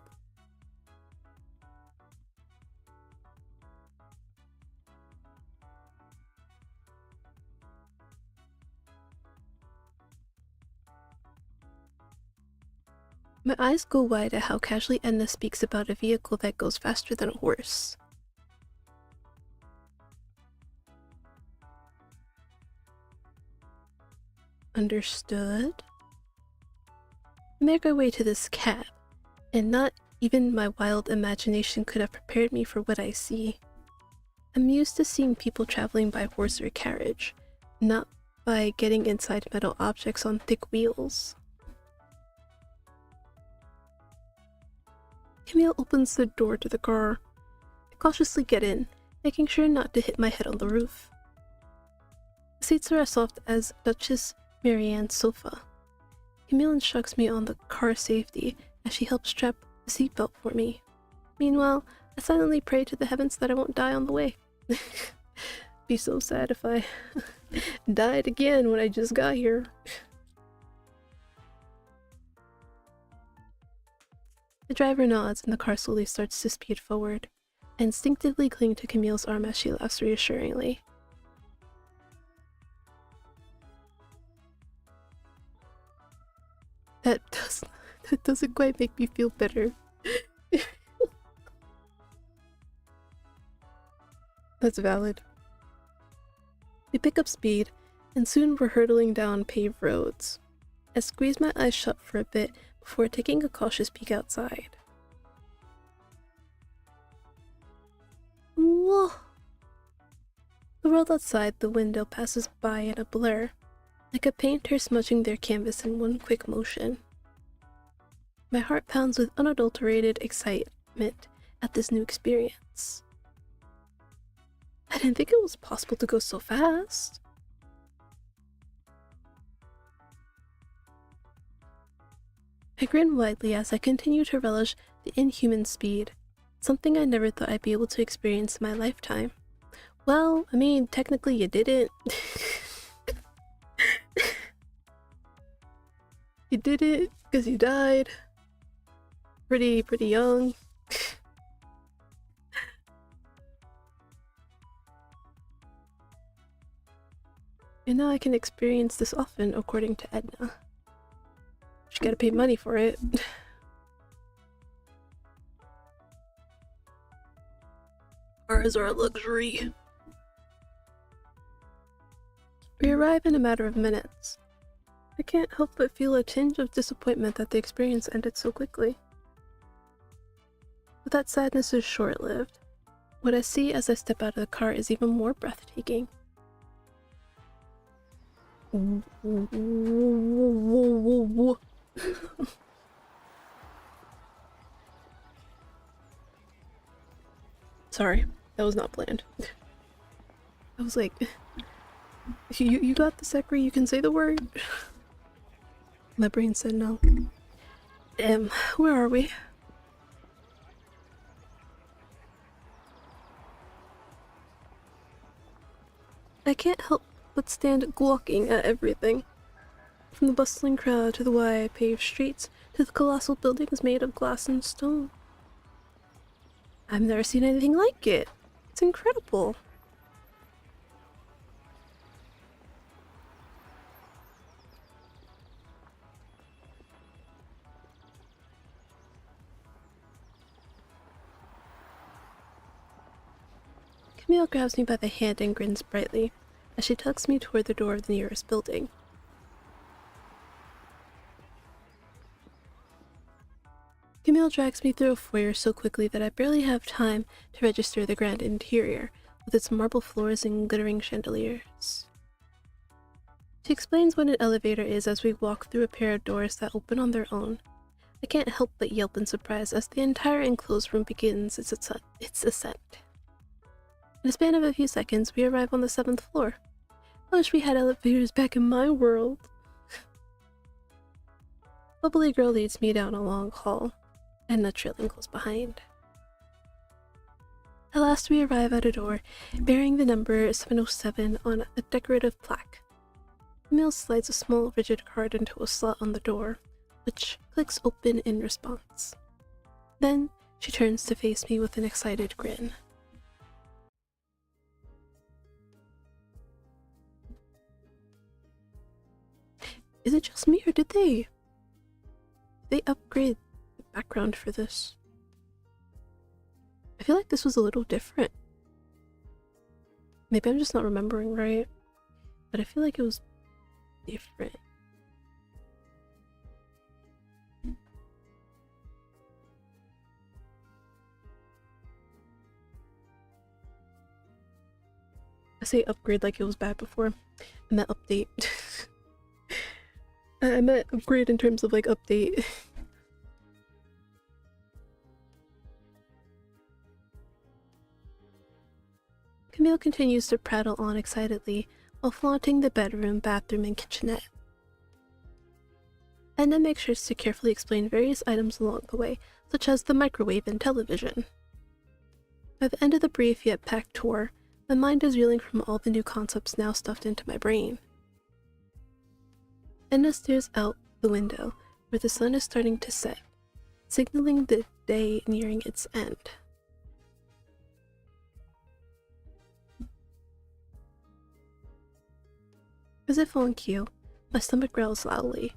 My eyes go wide at how casually Edna speaks about a vehicle that goes faster than a horse. Understood. I make our way to this cab, and not even my wild imagination could have prepared me for what I see. I'm used to seeing people traveling by horse or carriage, not by getting inside metal objects on thick wheels. Camille opens the door to the car. I cautiously get in, making sure not to hit my head on the roof. The seats are as soft as Duchess Marianne's sofa. Camille instructs me on the car safety as she helps strap the seatbelt for me. Meanwhile, I silently pray to the heavens that I won't die on the way. Be so sad if I died again when I just got here. The driver nods and the car slowly starts to speed forward. I instinctively cling to Camille's arm as she laughs reassuringly. That doesn't quite make me feel better. That's valid. We pick up speed, and soon we're hurtling down paved roads. I squeeze my eyes shut for a bit before taking a cautious peek outside. Whoa! The world outside the window passes by in a blur, like a painter smudging their canvas in one quick motion. My heart pounds with unadulterated excitement at this new experience. I didn't think it was possible to go so fast. I grin widely as I continue to relish the inhuman speed, something I never thought I'd be able to experience in my lifetime. Well, I mean, technically you didn't. You did it because you died. pretty young. And now I can experience this often, according to Edna. She gotta pay money for it. Cars are a luxury. We arrive in a matter of minutes. I can't help but feel a tinge of disappointment that the experience ended so quickly. But that sadness is short-lived. What I see as I step out of the car is even more breathtaking. Sorry, that was not planned. I was like, you got the Sekri, you can say the word. My brain said no. Where are we? I can't help but stand gawking at everything. From the bustling crowd to the wide paved streets to the colossal buildings made of glass and stone. I've never seen anything like it. It's incredible. Camille grabs me by the hand and grins brightly as she tugs me toward the door of the nearest building. Camille drags me through a foyer so quickly that I barely have time to register the grand interior, with its marble floors and glittering chandeliers. She explains what an elevator is as we walk through a pair of doors that open on their own. I can't help but yelp in surprise as the entire enclosed room begins its ascent. In a span of a few seconds, we arrive on the 7th floor. I wish we had elevators back in my world. Bubbly girl leads me down a long hall, and trailing close behind. At last we arrive at a door bearing the number 707 on a decorative plaque. Camille slides a small rigid card into a slot on the door, which clicks open in response. Then she turns to face me with an excited grin. Is it just me, or did they upgrade the background for this? I feel like this was a little different. Maybe I'm just not remembering right, but I feel like it was different. I say upgrade like it was bad before. I meant update. I meant upgrade in terms of like update. Camille continues to prattle on excitedly while flaunting the bedroom, bathroom, and kitchenette. Edna makes sure to carefully explain various items along the way, such as the microwave and television. By the end of the brief yet packed tour, my mind is reeling from all the new concepts now stuffed into my brain. Edna stares out the window, where the sun is starting to set, signaling the day nearing its end. As if on cue, my stomach growls loudly.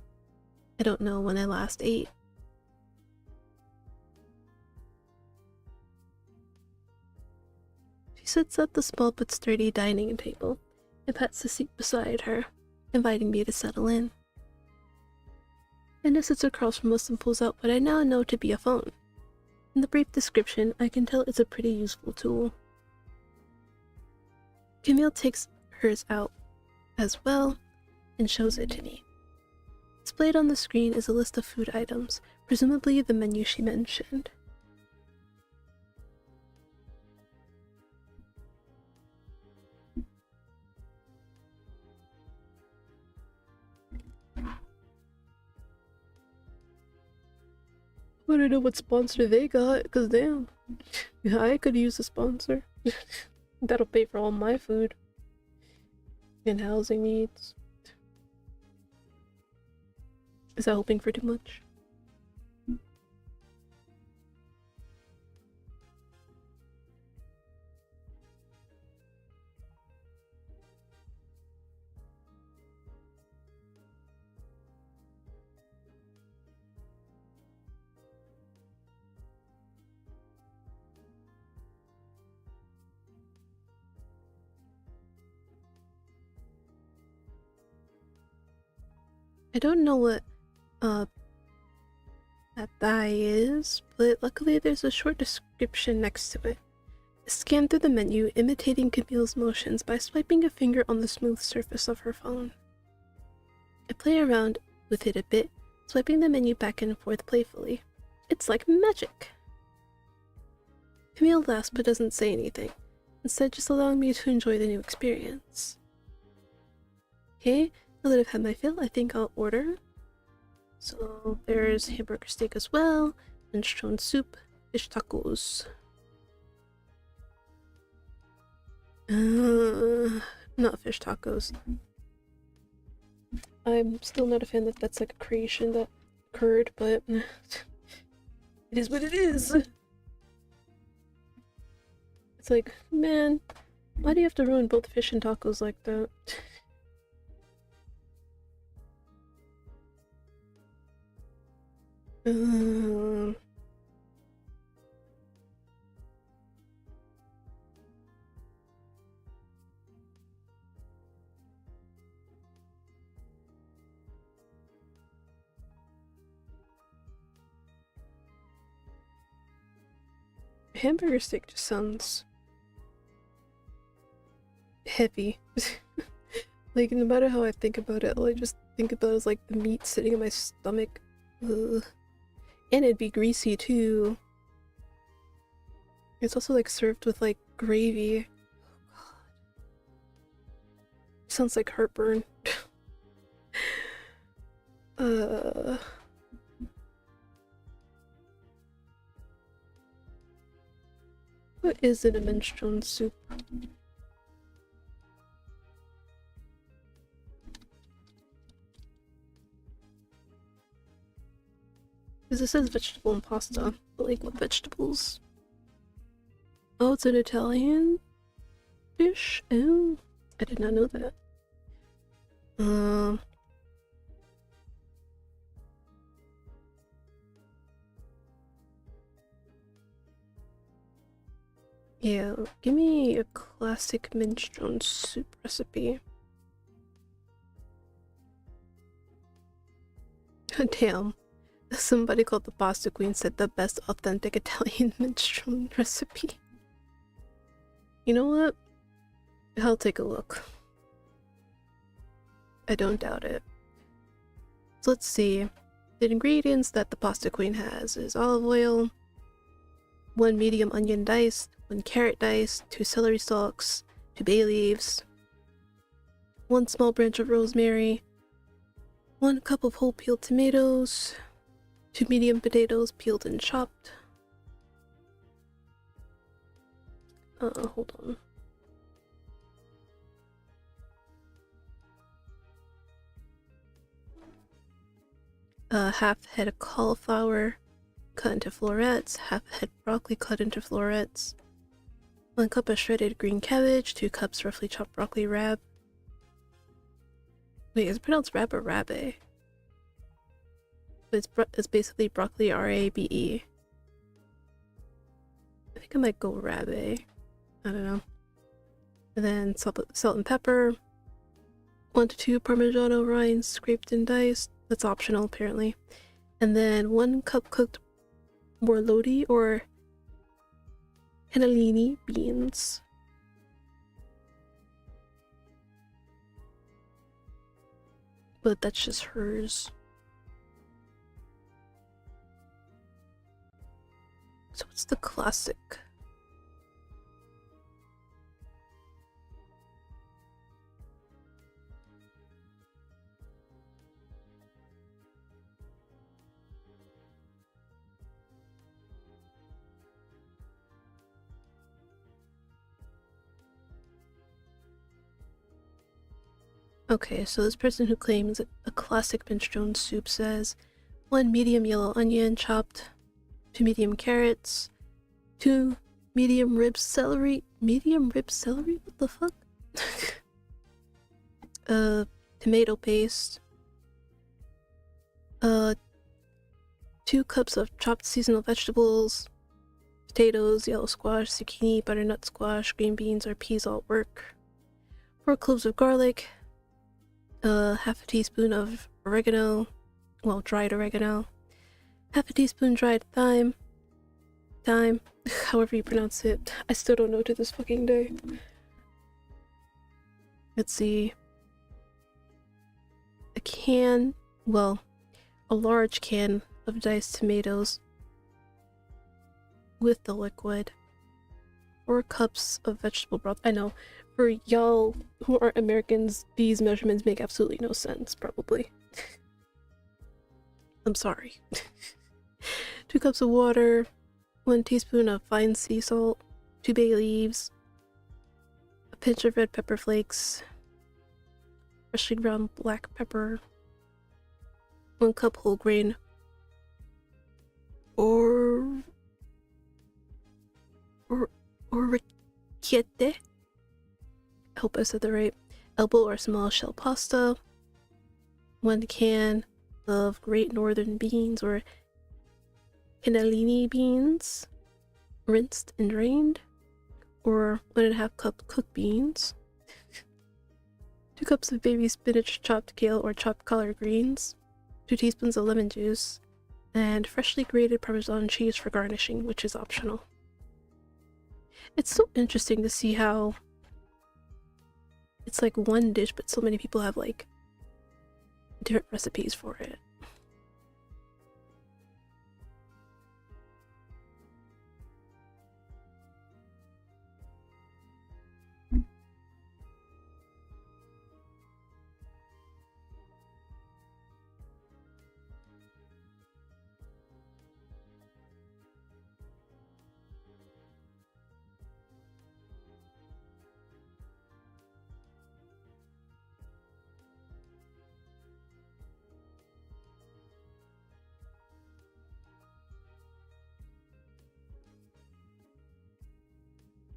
I don't know when I last ate. She sits at the small but sturdy dining table and pats the seat beside her, inviting me to settle in. Edna sits across from us and pulls out what I now know to be a phone. In the brief description, I can tell it's a pretty useful tool. Camille takes hers out as well and shows it to me. Displayed on the screen is a list of food items, presumably the menu she mentioned. I don't know what sponsor they got, cause damn, yeah, I could use a sponsor. That'll pay for all my food and housing needs. Is that hoping for too much? I don't know what that thigh is, but luckily there's a short description next to it. Scan through the menu, imitating Camille's motions by swiping a finger on the smooth surface of her phone. I play around with it a bit, swiping the menu back and forth playfully. It's like magic! Camille laughs but doesn't say anything, instead just allowing me to enjoy the new experience. Okay, now that I've had my fill, I think I'll order. So there's hamburger steak as well, minestrone soup, fish tacos. Not fish tacos. I'm still not a fan that that's like a creation that occurred, but it is what it is. It's like, man, why do you have to ruin both fish and tacos like that? Hamburger steak just sounds heavy. Like, no matter how I think about it, all I just think about is like the meat sitting in my stomach. Ugh. And it'd be greasy too. It's also like served with like gravy. Oh god. Sounds like heartburn. What is it, a minestrone soup? Because it says vegetable and pasta, but like what vegetables? Oh, it's an Italian dish? Oh, I did not know that. Yeah, give me a classic minestrone soup recipe. Damn. Somebody called the Pasta Queen said the best authentic Italian minestrone recipe. You know what? I'll take a look. I don't doubt it. So let's see. The ingredients that the Pasta Queen has is olive oil, 1 medium onion diced, 1 carrot diced, 2 celery stalks, 2 bay leaves, 1 small branch of rosemary, 1 cup of whole peeled tomatoes, 2 medium potatoes peeled and chopped. Hold on. Half head of cauliflower cut into florets, half a head broccoli cut into florets, 1 cup of shredded green cabbage, 2 cups roughly chopped broccoli rab. Wait, is it pronounced rab or rabe? But it's basically broccoli R-A-B-E. I think I might go rabe. I don't know. And then salt and pepper, 1 to 2 Parmigiano rinds scraped and diced. That's optional apparently. And then 1 cup cooked borlotti or cannellini beans. But that's just hers. So what's the classic? Okay, so this person who claims a classic minestrone soup says 1 medium yellow onion chopped, 2 medium carrots, 2 medium rib celery. Medium rib celery? What the fuck? Tomato paste. 2 cups of chopped seasonal vegetables, potatoes, yellow squash, zucchini, butternut squash, green beans or peas all work. 4 cloves of garlic, half a teaspoon of oregano, well, dried oregano, half a teaspoon dried thyme, however you pronounce it. I still don't know to this fucking day. Let's see. A large can of diced tomatoes with the liquid. 4 cups of vegetable broth. I know, for y'all who aren't Americans, these measurements make absolutely no sense, probably. I'm sorry. 2 cups of water, 1 teaspoon of fine sea salt, 2 bay leaves, a pinch of red pepper flakes, freshly ground black pepper, 1 cup whole grain orecchiette. I hope I said that right. Elbow or small shell pasta, 1 can of Great Northern beans or cannellini beans, rinsed and drained, or 1.5 cup cooked beans, 2 cups of baby spinach, chopped kale or chopped collard greens, 2 teaspoons of lemon juice, and freshly grated Parmesan cheese for garnishing, which is optional. It's so interesting to see how it's like one dish, but so many people have like different recipes for it.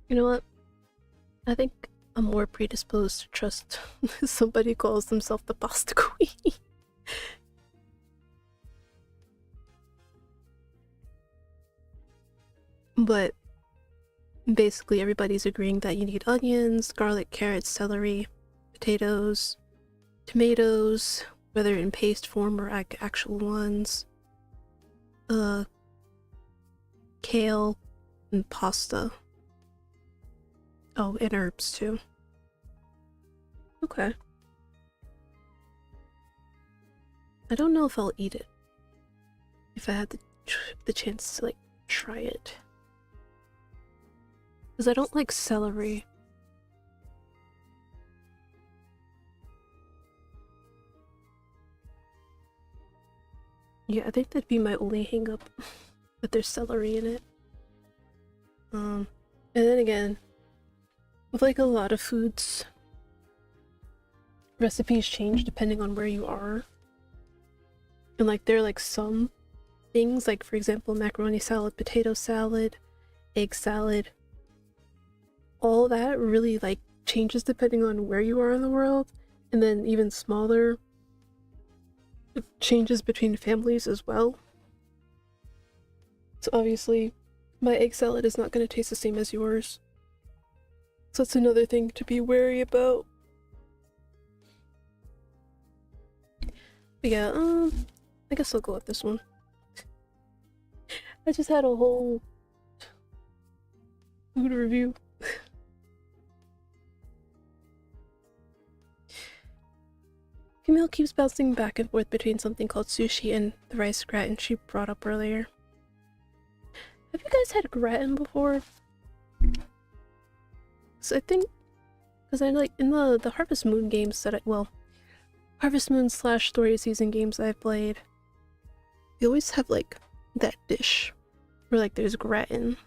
You know what? I think I'm more predisposed to trust somebody who calls themselves the pasta queen. But basically everybody's agreeing that you need onions, garlic, carrots, celery, potatoes, tomatoes, whether in paste form or actual ones, kale, and pasta. Oh, and herbs too. Okay. I don't know if I'll eat it. If I had the chance to, like, try it. Because I don't like celery. Yeah, I think that'd be my only hang-up. That there's celery in it. And then again, with like a lot of foods, recipes change depending on where you are. And like there are like some things, like for example macaroni salad, potato salad, egg salad, all that really like changes depending on where you are in the world. And then even smaller changes between families as well. So obviously my egg salad is not going to taste the same as yours. So that's another thing to be wary about. But yeah, I guess I'll go with this one. I just had a whole food review. Female keeps bouncing back and forth between something called sushi and the rice gratin she brought up earlier. Have you guys had gratin before? So I think, because I like in the Harvest Moon games that Harvest Moon / Story Season games I've played, they always have like that dish where like there's gratin.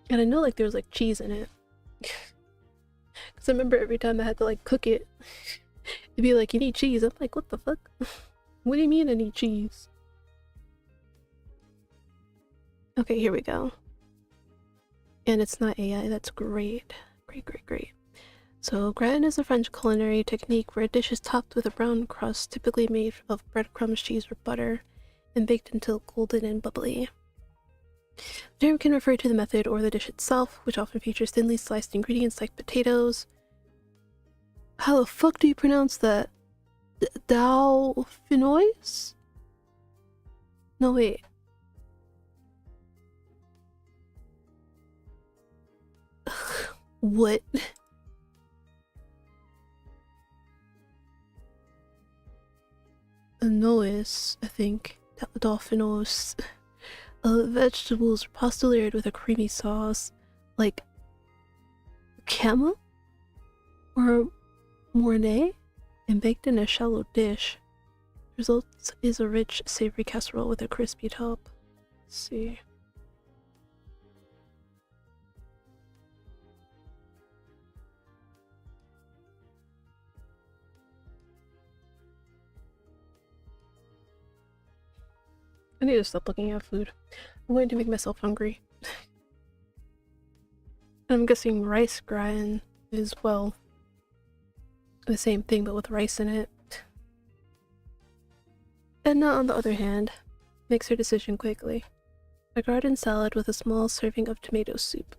And I know like there was like cheese in it. Because I remember every time I had to like cook it, it'd be like, you need cheese. I'm like, what the fuck? What do you mean I need cheese? Okay, here we go. And it's not AI, that's great. Great. So, gratin is a French culinary technique where a dish is topped with a brown crust, typically made of breadcrumbs, cheese, or butter, and baked until golden and bubbly. The term can refer to the method or the dish itself, which often features thinly sliced ingredients like potatoes. How the fuck do you pronounce that? Dauphinoise? No, wait. What? Anois, I think. Dauphinoise. Vegetables are pasta layered with a creamy sauce, like cama or mornay, and baked in a shallow dish. The result is a rich, savory casserole with a crispy top. Let's see. I need to stop looking at food. I'm going to make myself hungry. I'm guessing rice grind is, well, the same thing but with rice in it. Edna, on the other hand, makes her decision quickly. A garden salad with a small serving of tomato soup.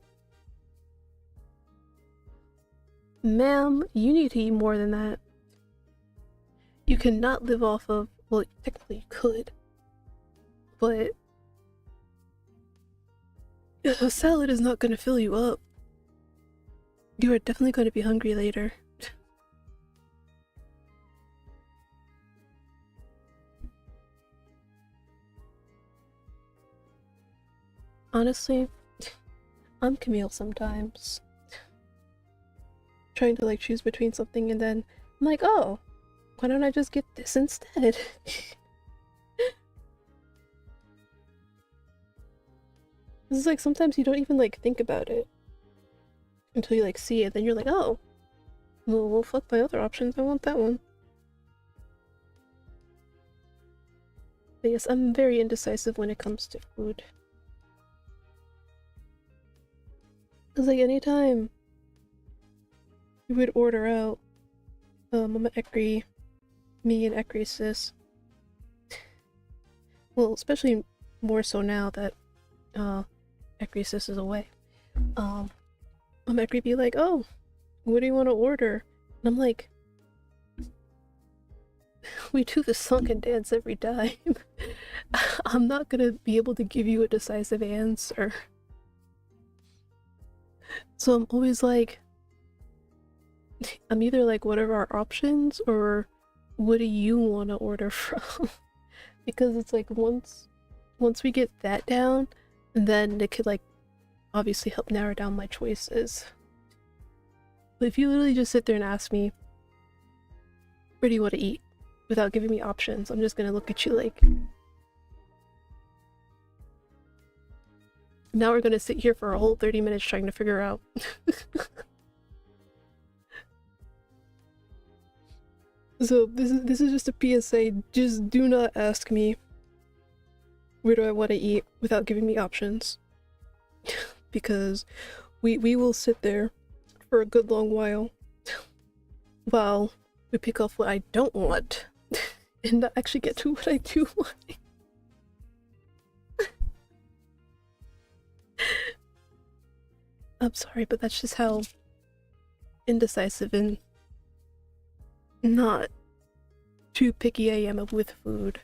Ma'am, you need to eat more than that. You cannot live off of, well, technically you could, but a salad is not going to fill you up. You are definitely going to be hungry later. Honestly, I'm Camille sometimes. Trying to like choose between something and then I'm like, oh, why don't I just get this instead? This is like sometimes you don't even like think about it until you like see it, then you're like, oh, well fuck my other options, I want that one. But yes, I'm very indecisive when it comes to food. It's like anytime we would order out, Mama Ekri, me and Ekri's sis, well, especially more so now that Ekri's sis is away, Mama Ekri be like, oh, what do you want to order? And I'm like, we do the sunken dance every time. I'm not gonna be able to give you a decisive answer. So I'm always like, I'm either like, what are our options, or what do you want to order from? Because it's like once we get that down, then it could like obviously help narrow down my choices. But if you literally just sit there and ask me, where do you want to eat, without giving me options, I'm just gonna look at you like, now we're gonna sit here for a whole 30 minutes trying to figure out. So this is just a PSA, just do not ask me where do I want to eat without giving me options. Because we will sit there for a good long while while we pick off what I don't want and not actually get to what I do want. I'm sorry, but that's just how indecisive and not too picky I am with food.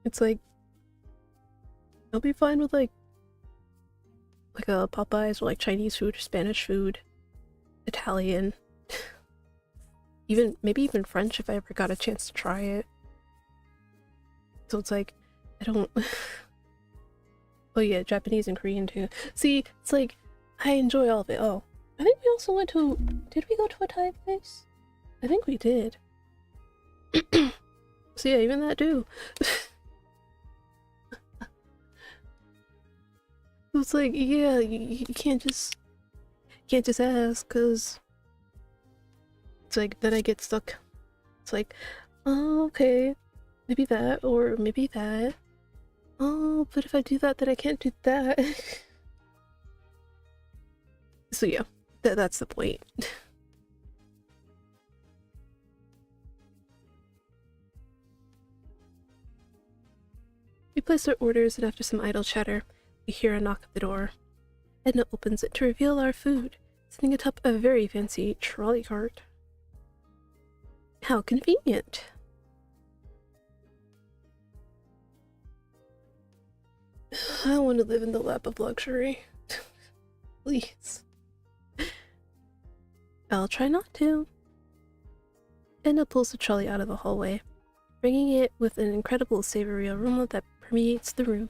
It's like, I'll be fine with like a Popeyes or like Chinese food or Spanish food, Italian, even maybe even French if I ever got a chance to try it. So it's like, I don't. Oh yeah, Japanese and Korean too. See, it's like, I enjoy all of it. Oh, I think we also went to, did we go to a Thai place? I think we did. So yeah, even that too. It's like, yeah, you can't just ask, cause it's like, then I get stuck. It's like, oh, okay, maybe that, or maybe that. Oh, but if I do that, then I can't do that. So yeah, that's the point. We place our orders, and after some idle chatter, we hear a knock at the door. Edna opens it to reveal our food, sitting atop a very fancy trolley cart. How convenient! I want to live in the lap of luxury. Please. I'll try not to. Edna pulls the trolley out of the hallway, bringing it with an incredible savory aroma that permeates the room.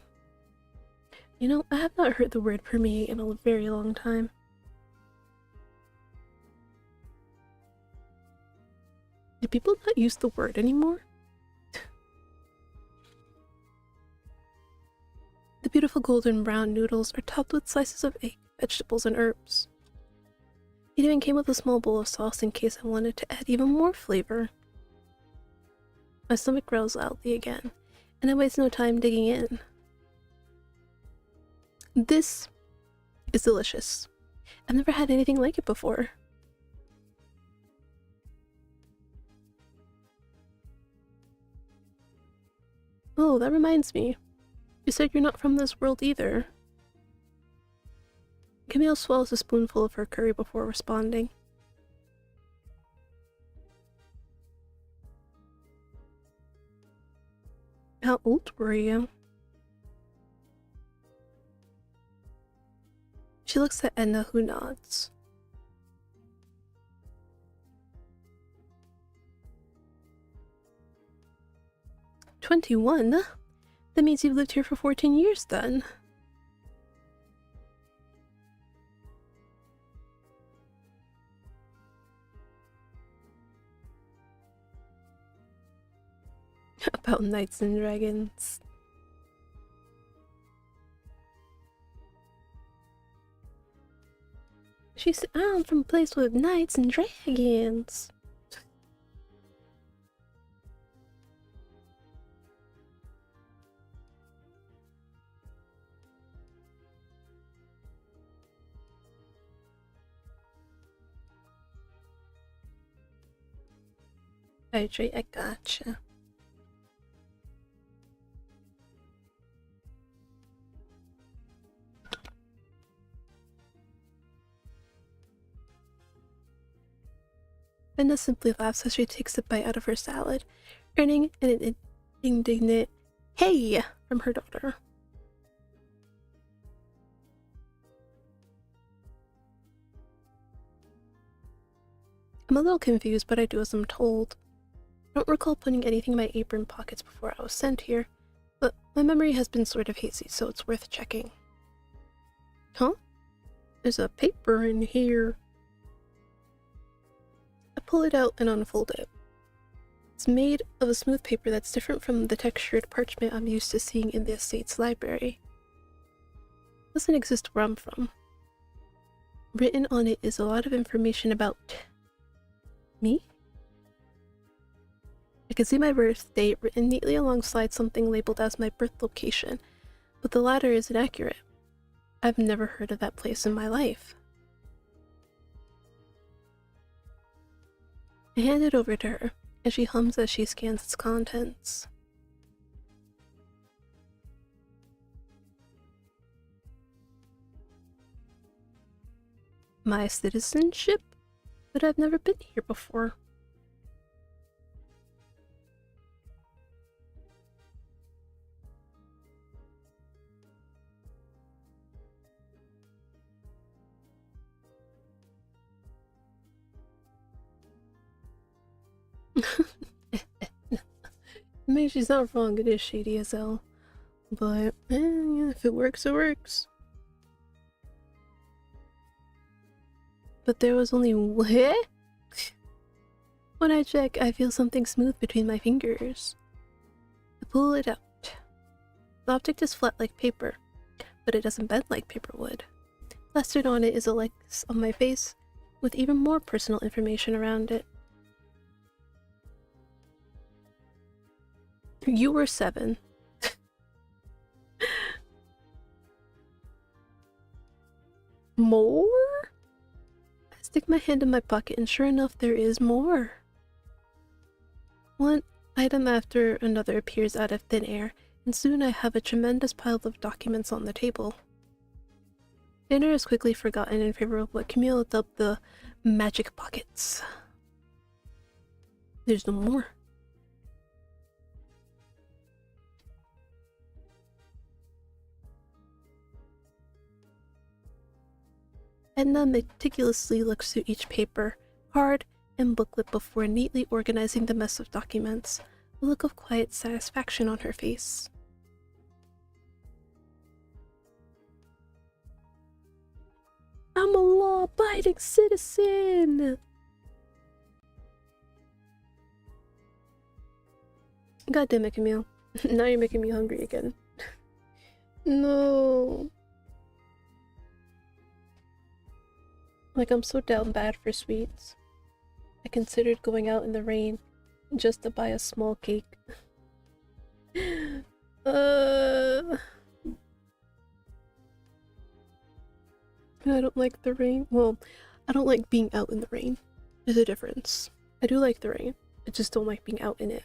You know, I have not heard the word permeate in a very long time. Do people not use the word anymore? The beautiful golden brown noodles are topped with slices of egg, vegetables, and herbs. It even came with a small bowl of sauce in case I wanted to add even more flavor. My stomach growls loudly again, and I waste no time digging in. This is delicious. I've never had anything like it before. Oh, that reminds me. You said you're not from this world either. Camille swallows a spoonful of her curry before responding. How old were you? She looks at Edna, who nods. "21? That means you've lived here for 14 years then." About knights and dragons. She's I'm from a place with knights and dragons. Hydrate, I gotcha. Edna simply laughs as she takes a bite out of her salad, earning an indignant "Hey!" from her daughter. I'm a little confused, but I do as I'm told. I don't recall putting anything in my apron pockets before I was sent here, but my memory has been sort of hazy, so it's worth checking. Huh? There's a paper in here. I pull it out and unfold it. It's made of a smooth paper that's different from the textured parchment I'm used to seeing in the estate's library. It doesn't exist where I'm from. Written on it is a lot of information about me? I can see my birth date written neatly alongside something labeled as my birth location, but the latter is inaccurate. I've never heard of that place in my life. I hand it over to her, and she hums as she scans its contents. My citizenship? But I've never been here before. Maybe she's not wrong, it is shady as hell. But, yeah, if it works, it works. But there was only what? When I check, I feel something smooth between my fingers. I pull it out. The object is flat like paper, but it doesn't bend like paper would. Plastered on it is a likeness of my face, with even more personal information around it. You were 7. More? I stick my hand in my pocket and sure enough there is more. One item after another appears out of thin air and soon I have a tremendous pile of documents on the table. Dinner is quickly forgotten in favor of what Camille dubbed the magic pockets. There's no more. Edna meticulously looks through each paper, card, and booklet before neatly organizing the mess of documents, a look of quiet satisfaction on her face. I'm a law-abiding citizen! God damn it, Camille. Now you're making me hungry again. No. Like, I'm so down bad for sweets. I considered going out in the rain just to buy a small cake. I don't like the rain. Well, I don't like being out in the rain. There's a difference. I do like the rain. I just don't like being out in it.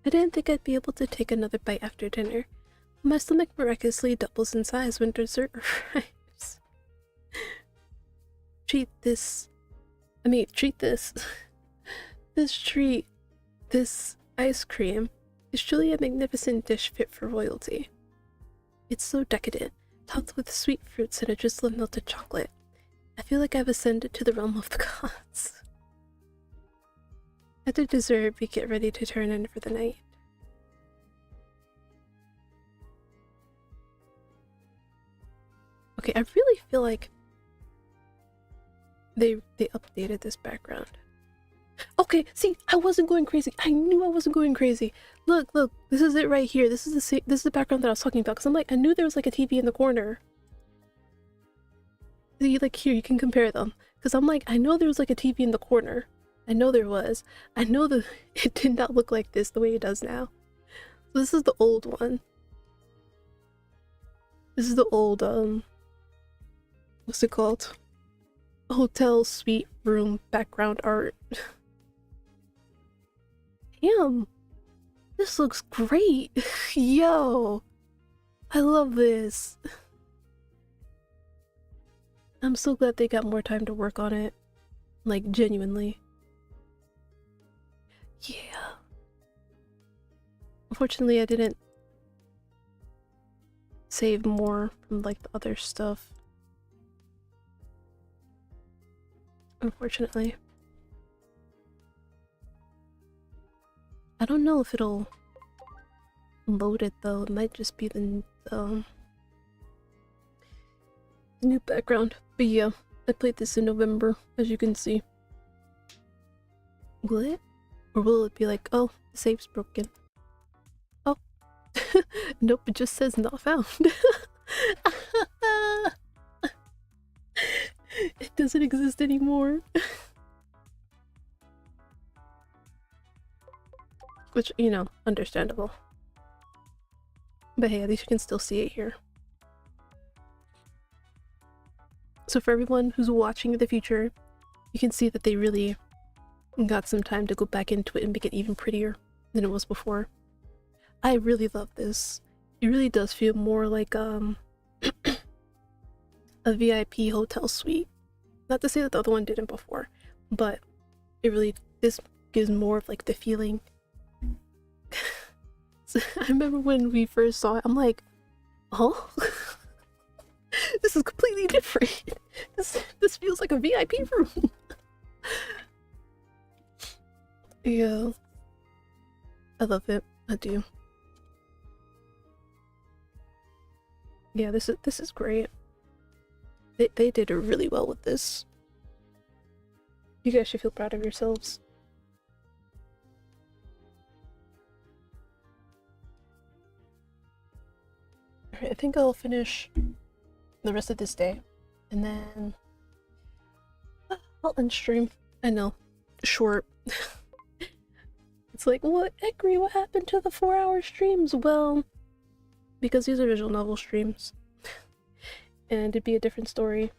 I didn't think I'd be able to take another bite after dinner. My stomach miraculously doubles in size when dessert arrives. Treat this. This treat, this ice cream, is truly a magnificent dish fit for royalty. It's so decadent, topped with sweet fruits and a drizzle of melted chocolate. I feel like I've ascended to the realm of the gods. After dessert, we get ready to turn in for the night. Okay, I really feel like they updated this background. Okay, see, I wasn't going crazy. I knew I wasn't going crazy. Look, this is it right here. This is the background that I was talking about. Cause I'm like, I knew there was like a TV in the corner. See, like here, you can compare them. Cause I'm like, I know there was like a TV in the corner. I know there was. I know that it did not look like this the way it does now. So this is the old one. This is the old, what's it called? Hotel suite room background art. Damn, this looks great. Yo, I love this. I'm so glad they got more time to work on it. Like, genuinely. Yeah. Unfortunately, I didn't save more from like the other stuff. Unfortunately. I don't know if it'll load it though. It might just be the new background. But yeah, I played this in November, as you can see. Will it? Or will it be like, oh, the save's broken? Oh. Nope, it just says not found. It doesn't exist anymore. Which, you know, understandable. But hey, at least you can still see it here. So for everyone who's watching in the future, you can see that they really got some time to go back into it and make it even prettier than it was before. I really love this. It really does feel more like a VIP hotel suite. Not to say that the other one didn't before, but it really, this gives more of like the feeling. So, I remember when we first saw it, I'm like, oh, this is completely different. This feels like a VIP room. Yeah, I love it. I do. Yeah, this is great. They did it really well with this. You guys should feel proud of yourselves. Alright, I think I'll finish the rest of this day, and then I'll end stream. I know, short. It's like, what, Ekri, what happened to the 4-hour streams? Well, because these are visual novel streams. and it'd be a different story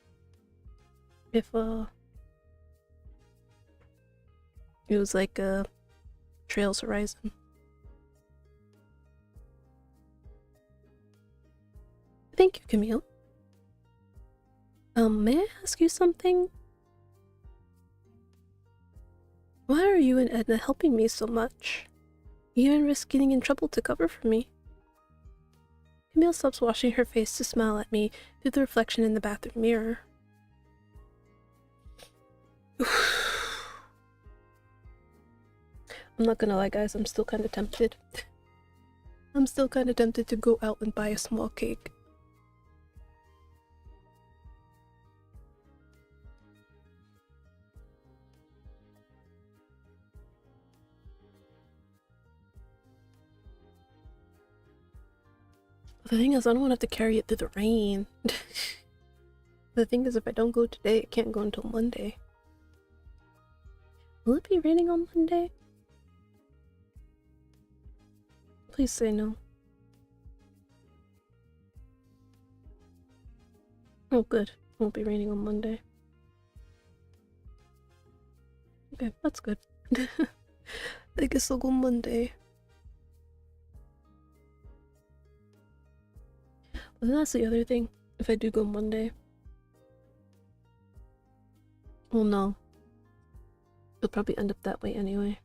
if it was like Trails Horizon. Thank you, Camille. May I ask you something? Why are you and Edna helping me so much? You even risk getting in trouble to cover for me. Camille stops washing her face to smile at me through the reflection in the bathroom mirror. I'm not gonna lie, guys, I'm still kind of tempted. I'm still kind of tempted to go out and buy a small cake. The thing is, I don't want to have to carry it through the rain. The thing is, if I don't go today, it can't go until Monday. Will it be raining on Monday? Please say no. Oh, good. It won't be raining on Monday. Okay, that's good. I guess I'll go Monday. But then that's the other thing. If I do go Monday. Well, no. It'll probably end up that way anyway.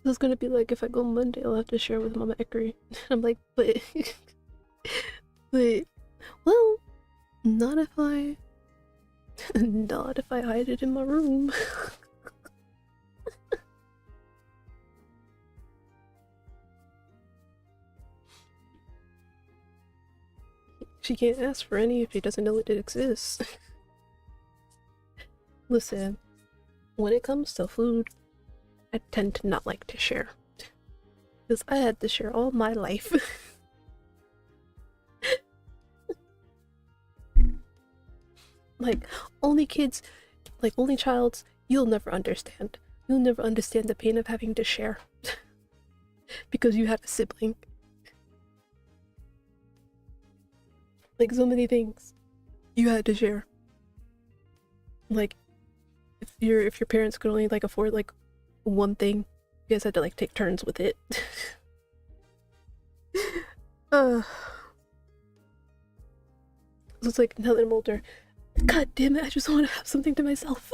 It's gonna be like, if I go Monday, I'll have to share with Mama Ekri. I'm like, but... but... Well... Not if I... Not if I hide it in my room. She can't ask for any if she doesn't know it exists. Listen, when it comes to food, I tend to not like to share. Because I had to share all my life. Like, only kids, like, only childs, you'll never understand. You'll never understand the pain of having to share. Because you had a sibling. Like, so many things you had to share. Like, if your parents could only like afford like one thing, you guys had to like take turns with it. So it's like, now that I'm older, god damn it, I just want to have something to myself.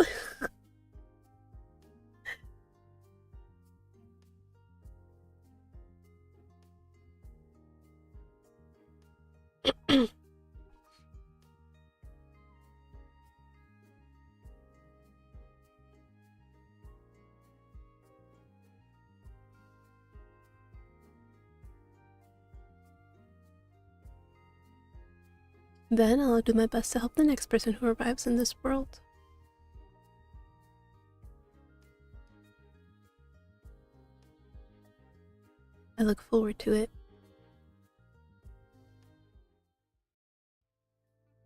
Then I'll do my best to help the next person who arrives in this world. I look forward to it.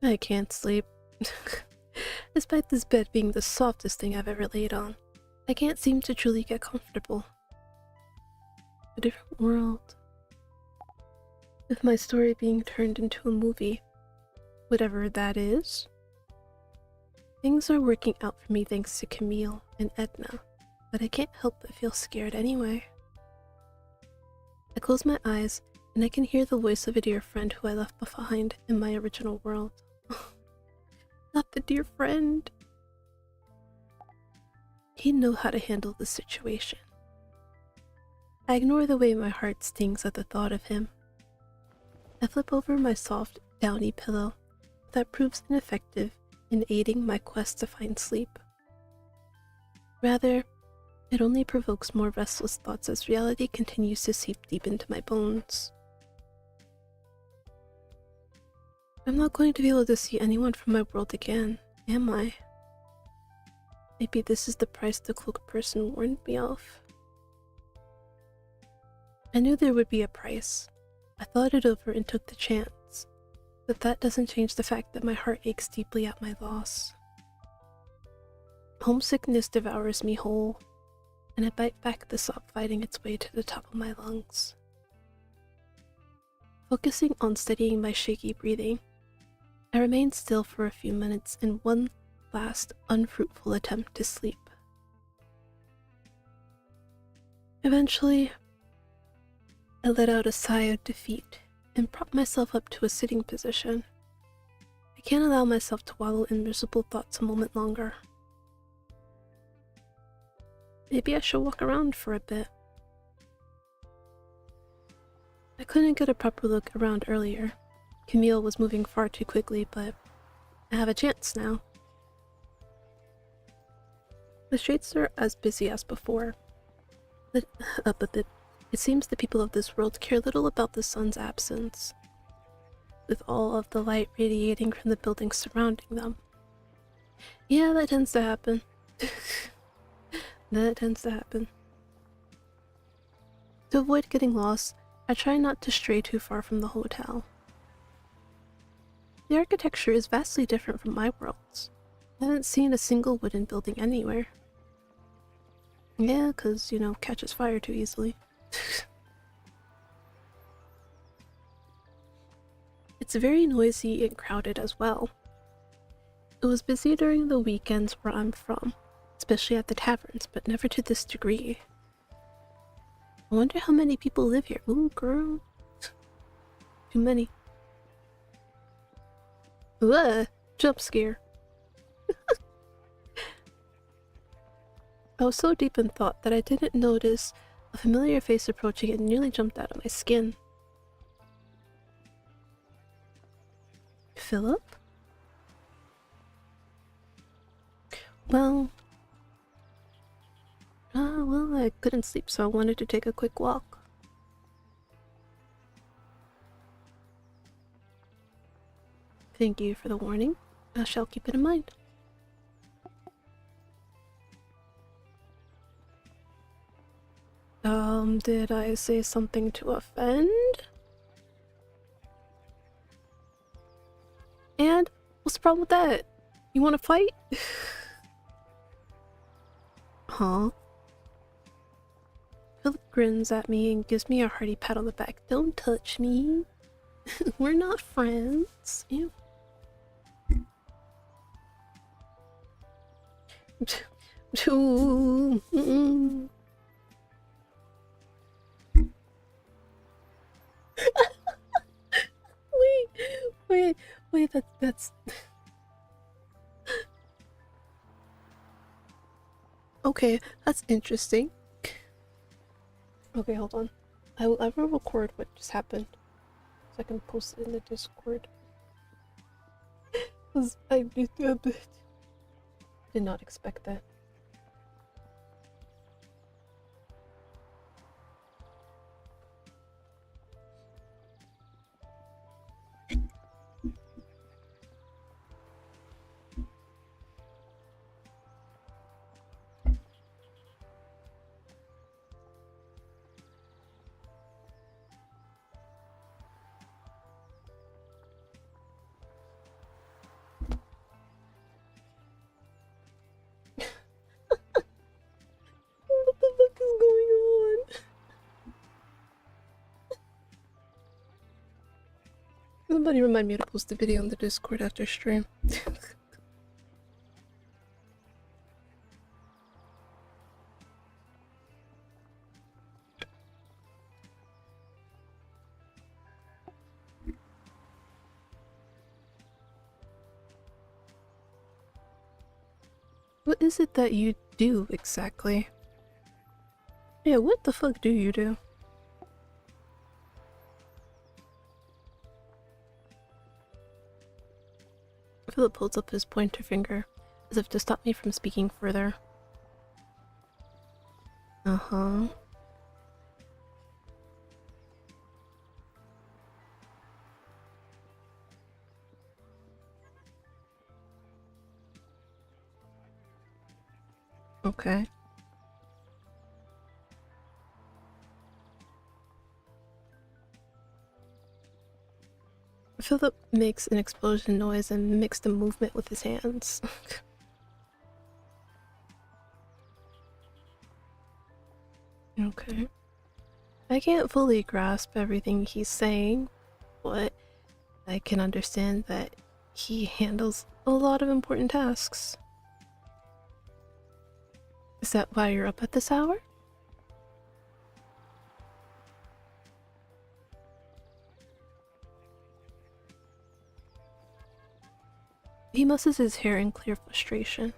I can't sleep. Despite this bed being the softest thing I've ever laid on, I can't seem to truly get comfortable. A different world. With my story being turned into a movie. Whatever that is. Things are working out for me thanks to Camille and Edna, but I can't help but feel scared anyway. I close my eyes and I can hear the voice of a dear friend who I left behind in my original world. Not the dear friend. He'd know how to handle the situation. I ignore the way my heart stings at the thought of him. I flip over my soft, downy pillow. That proves ineffective in aiding my quest to find sleep. Rather, it only provokes more restless thoughts as reality continues to seep deep into my bones. I'm not going to be able to see anyone from my world again, am I? Maybe this is the price the cloaked person warned me of. I knew there would be a price. I thought it over and took the chance. But that doesn't change the fact that my heart aches deeply at my loss. Homesickness devours me whole, and I bite back the sob fighting its way to the top of my lungs. Focusing on steadying my shaky breathing, I remained still for a few minutes in one last unfruitful attempt to sleep. Eventually, I let out a sigh of defeat and propped myself up to a sitting position. I can't allow myself to wallow in miserable thoughts a moment longer. Maybe I should walk around for a bit. I couldn't get a proper look around earlier. Camille was moving far too quickly, but I have a chance now. The streets are as busy as before. But it seems the people of this world care little about the sun's absence, with all of the light radiating from the buildings surrounding them. Yeah, that tends to happen. That tends to happen. To avoid getting lost, I try not to stray too far from the hotel. The architecture is vastly different from my world's. I haven't seen a single wooden building anywhere. Yeah, 'cause, you know, catches fire too easily. It's very noisy and crowded as well. It was busy during the weekends where I'm from, especially at the taverns, but never to this degree. I wonder how many people live here. Ooh, girl. Too many. Ugh, jump scare. I was so deep in thought that I didn't notice a familiar face approaching and nearly jumped out of my skin. Philip? Well, I couldn't sleep, so I wanted to take a quick walk. Thank you for the warning. I shall keep it in mind. Did I say something to offend? And what's the problem with that? You want to fight? Huh? Philip grins at me and gives me a hearty pat on the back. Don't touch me. We're not friends. Ew. wait, that's... Okay, that's interesting. Okay, hold on. I will record what just happened, so I can post it in the Discord. Because I did not expect that. What the fuck is going on? Somebody remind me to post the video on the Discord after stream. What is it that you do exactly? Yeah, what the fuck do you do? Philip holds up his pointer finger, as if to stop me from speaking further. Uh-huh. Okay. Philip makes an explosion noise and mixed a movement with his hands. Okay. I can't fully grasp everything he's saying, but I can understand that He handles a lot of important tasks. Is that why you're up at this hour? He musses his hair in clear frustration.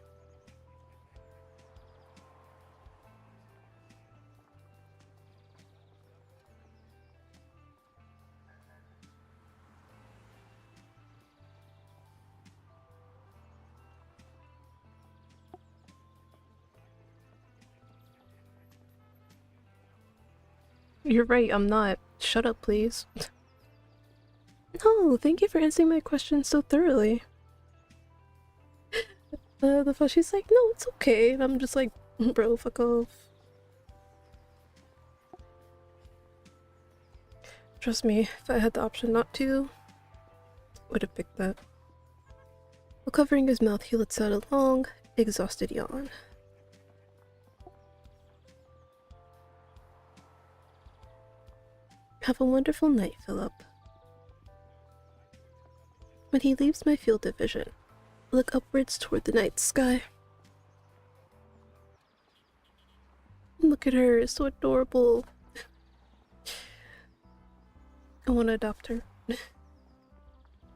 You're right, I'm not. Shut up, please. No, thank you for answering my question so thoroughly. The Fushy's like, no, it's okay. And I'm just like, bro, fuck off. Trust me, if I had the option not to, I would have picked that. While covering his mouth, he lets out a long, exhausted yawn. Have a wonderful night, Philip. When he leaves my field of vision, I look upwards toward the night sky. Look at her, so adorable. I want to adopt her.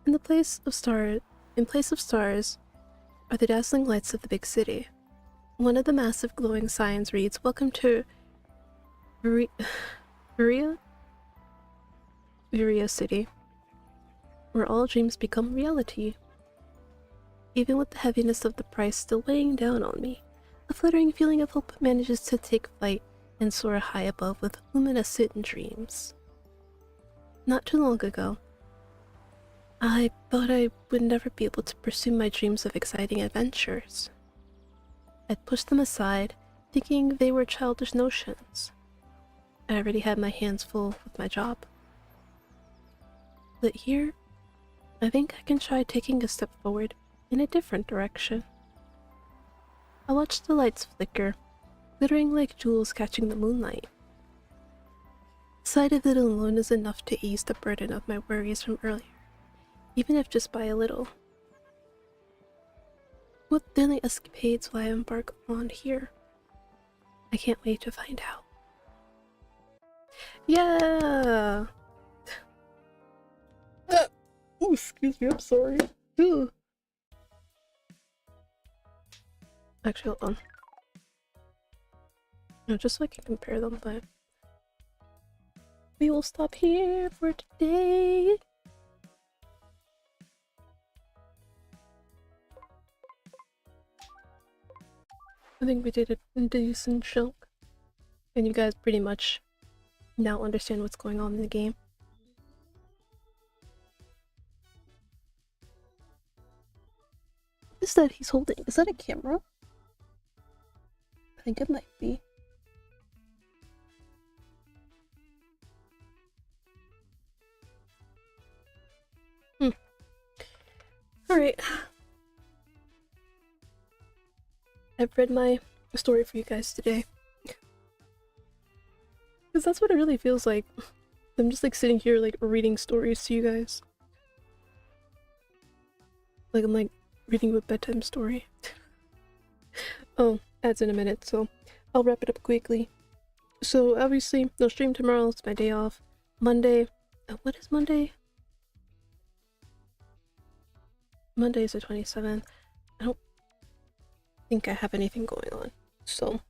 In place of stars are the dazzling lights of the big city. One of the massive glowing signs reads, "Welcome to Viria City, where all dreams become reality." Even with the heaviness of the price still weighing down on me, a fluttering feeling of hope manages to take flight and soar high above with luminescent dreams. Not too long ago, I thought I would never be able to pursue my dreams of exciting adventures. I'd pushed them aside, thinking they were childish notions. I already had my hands full with my job. But here, I think I can try taking a step forward in a different direction. I watched the lights flicker, glittering like jewels catching the moonlight. The sight of it alone is enough to ease the burden of my worries from earlier, even if just by a little. What daily escapades will I embark on here? I can't wait to find out. Yeah! Oh, excuse me, I'm sorry. Ooh. Actually, hold on. No, just so I can compare them, but we will stop here for today. I think we did a decent chunk, and you guys pretty much now understand what's going on in the game. What is that he's holding? Is that a camera? I think it might be. Alright. I've read my story for you guys today. Because that's what it really feels like. I'm just like sitting here like reading stories to you guys. Like I'm like reading a bedtime story. Oh, ads in a minute, so I'll wrap it up quickly. So obviously, no stream tomorrow, it's my day off. Monday, what is Monday? Monday is the 27th. I don't think I have anything going on, so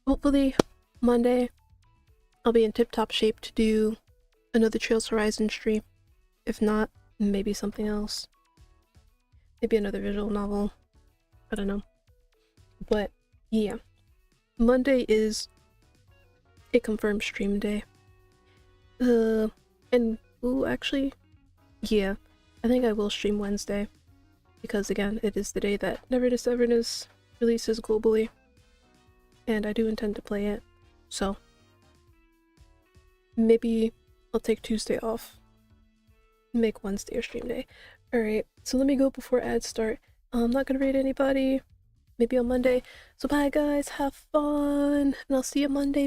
hopefully Monday I'll be in tip-top shape to do another Trails Horizon stream. If not, maybe something else. Maybe another visual novel. I don't know. But yeah, Monday is a confirmed stream day. And ooh, actually, yeah, I think I will stream Wednesday. Because again, it is the day that Never to Severness releases globally. And I do intend to play it. So maybe I'll take Tuesday off. Make Wednesday a stream day. Alright, so let me go before ads start. I'm not gonna raid anybody. Maybe on Monday. So bye guys, have fun, and I'll see you Monday.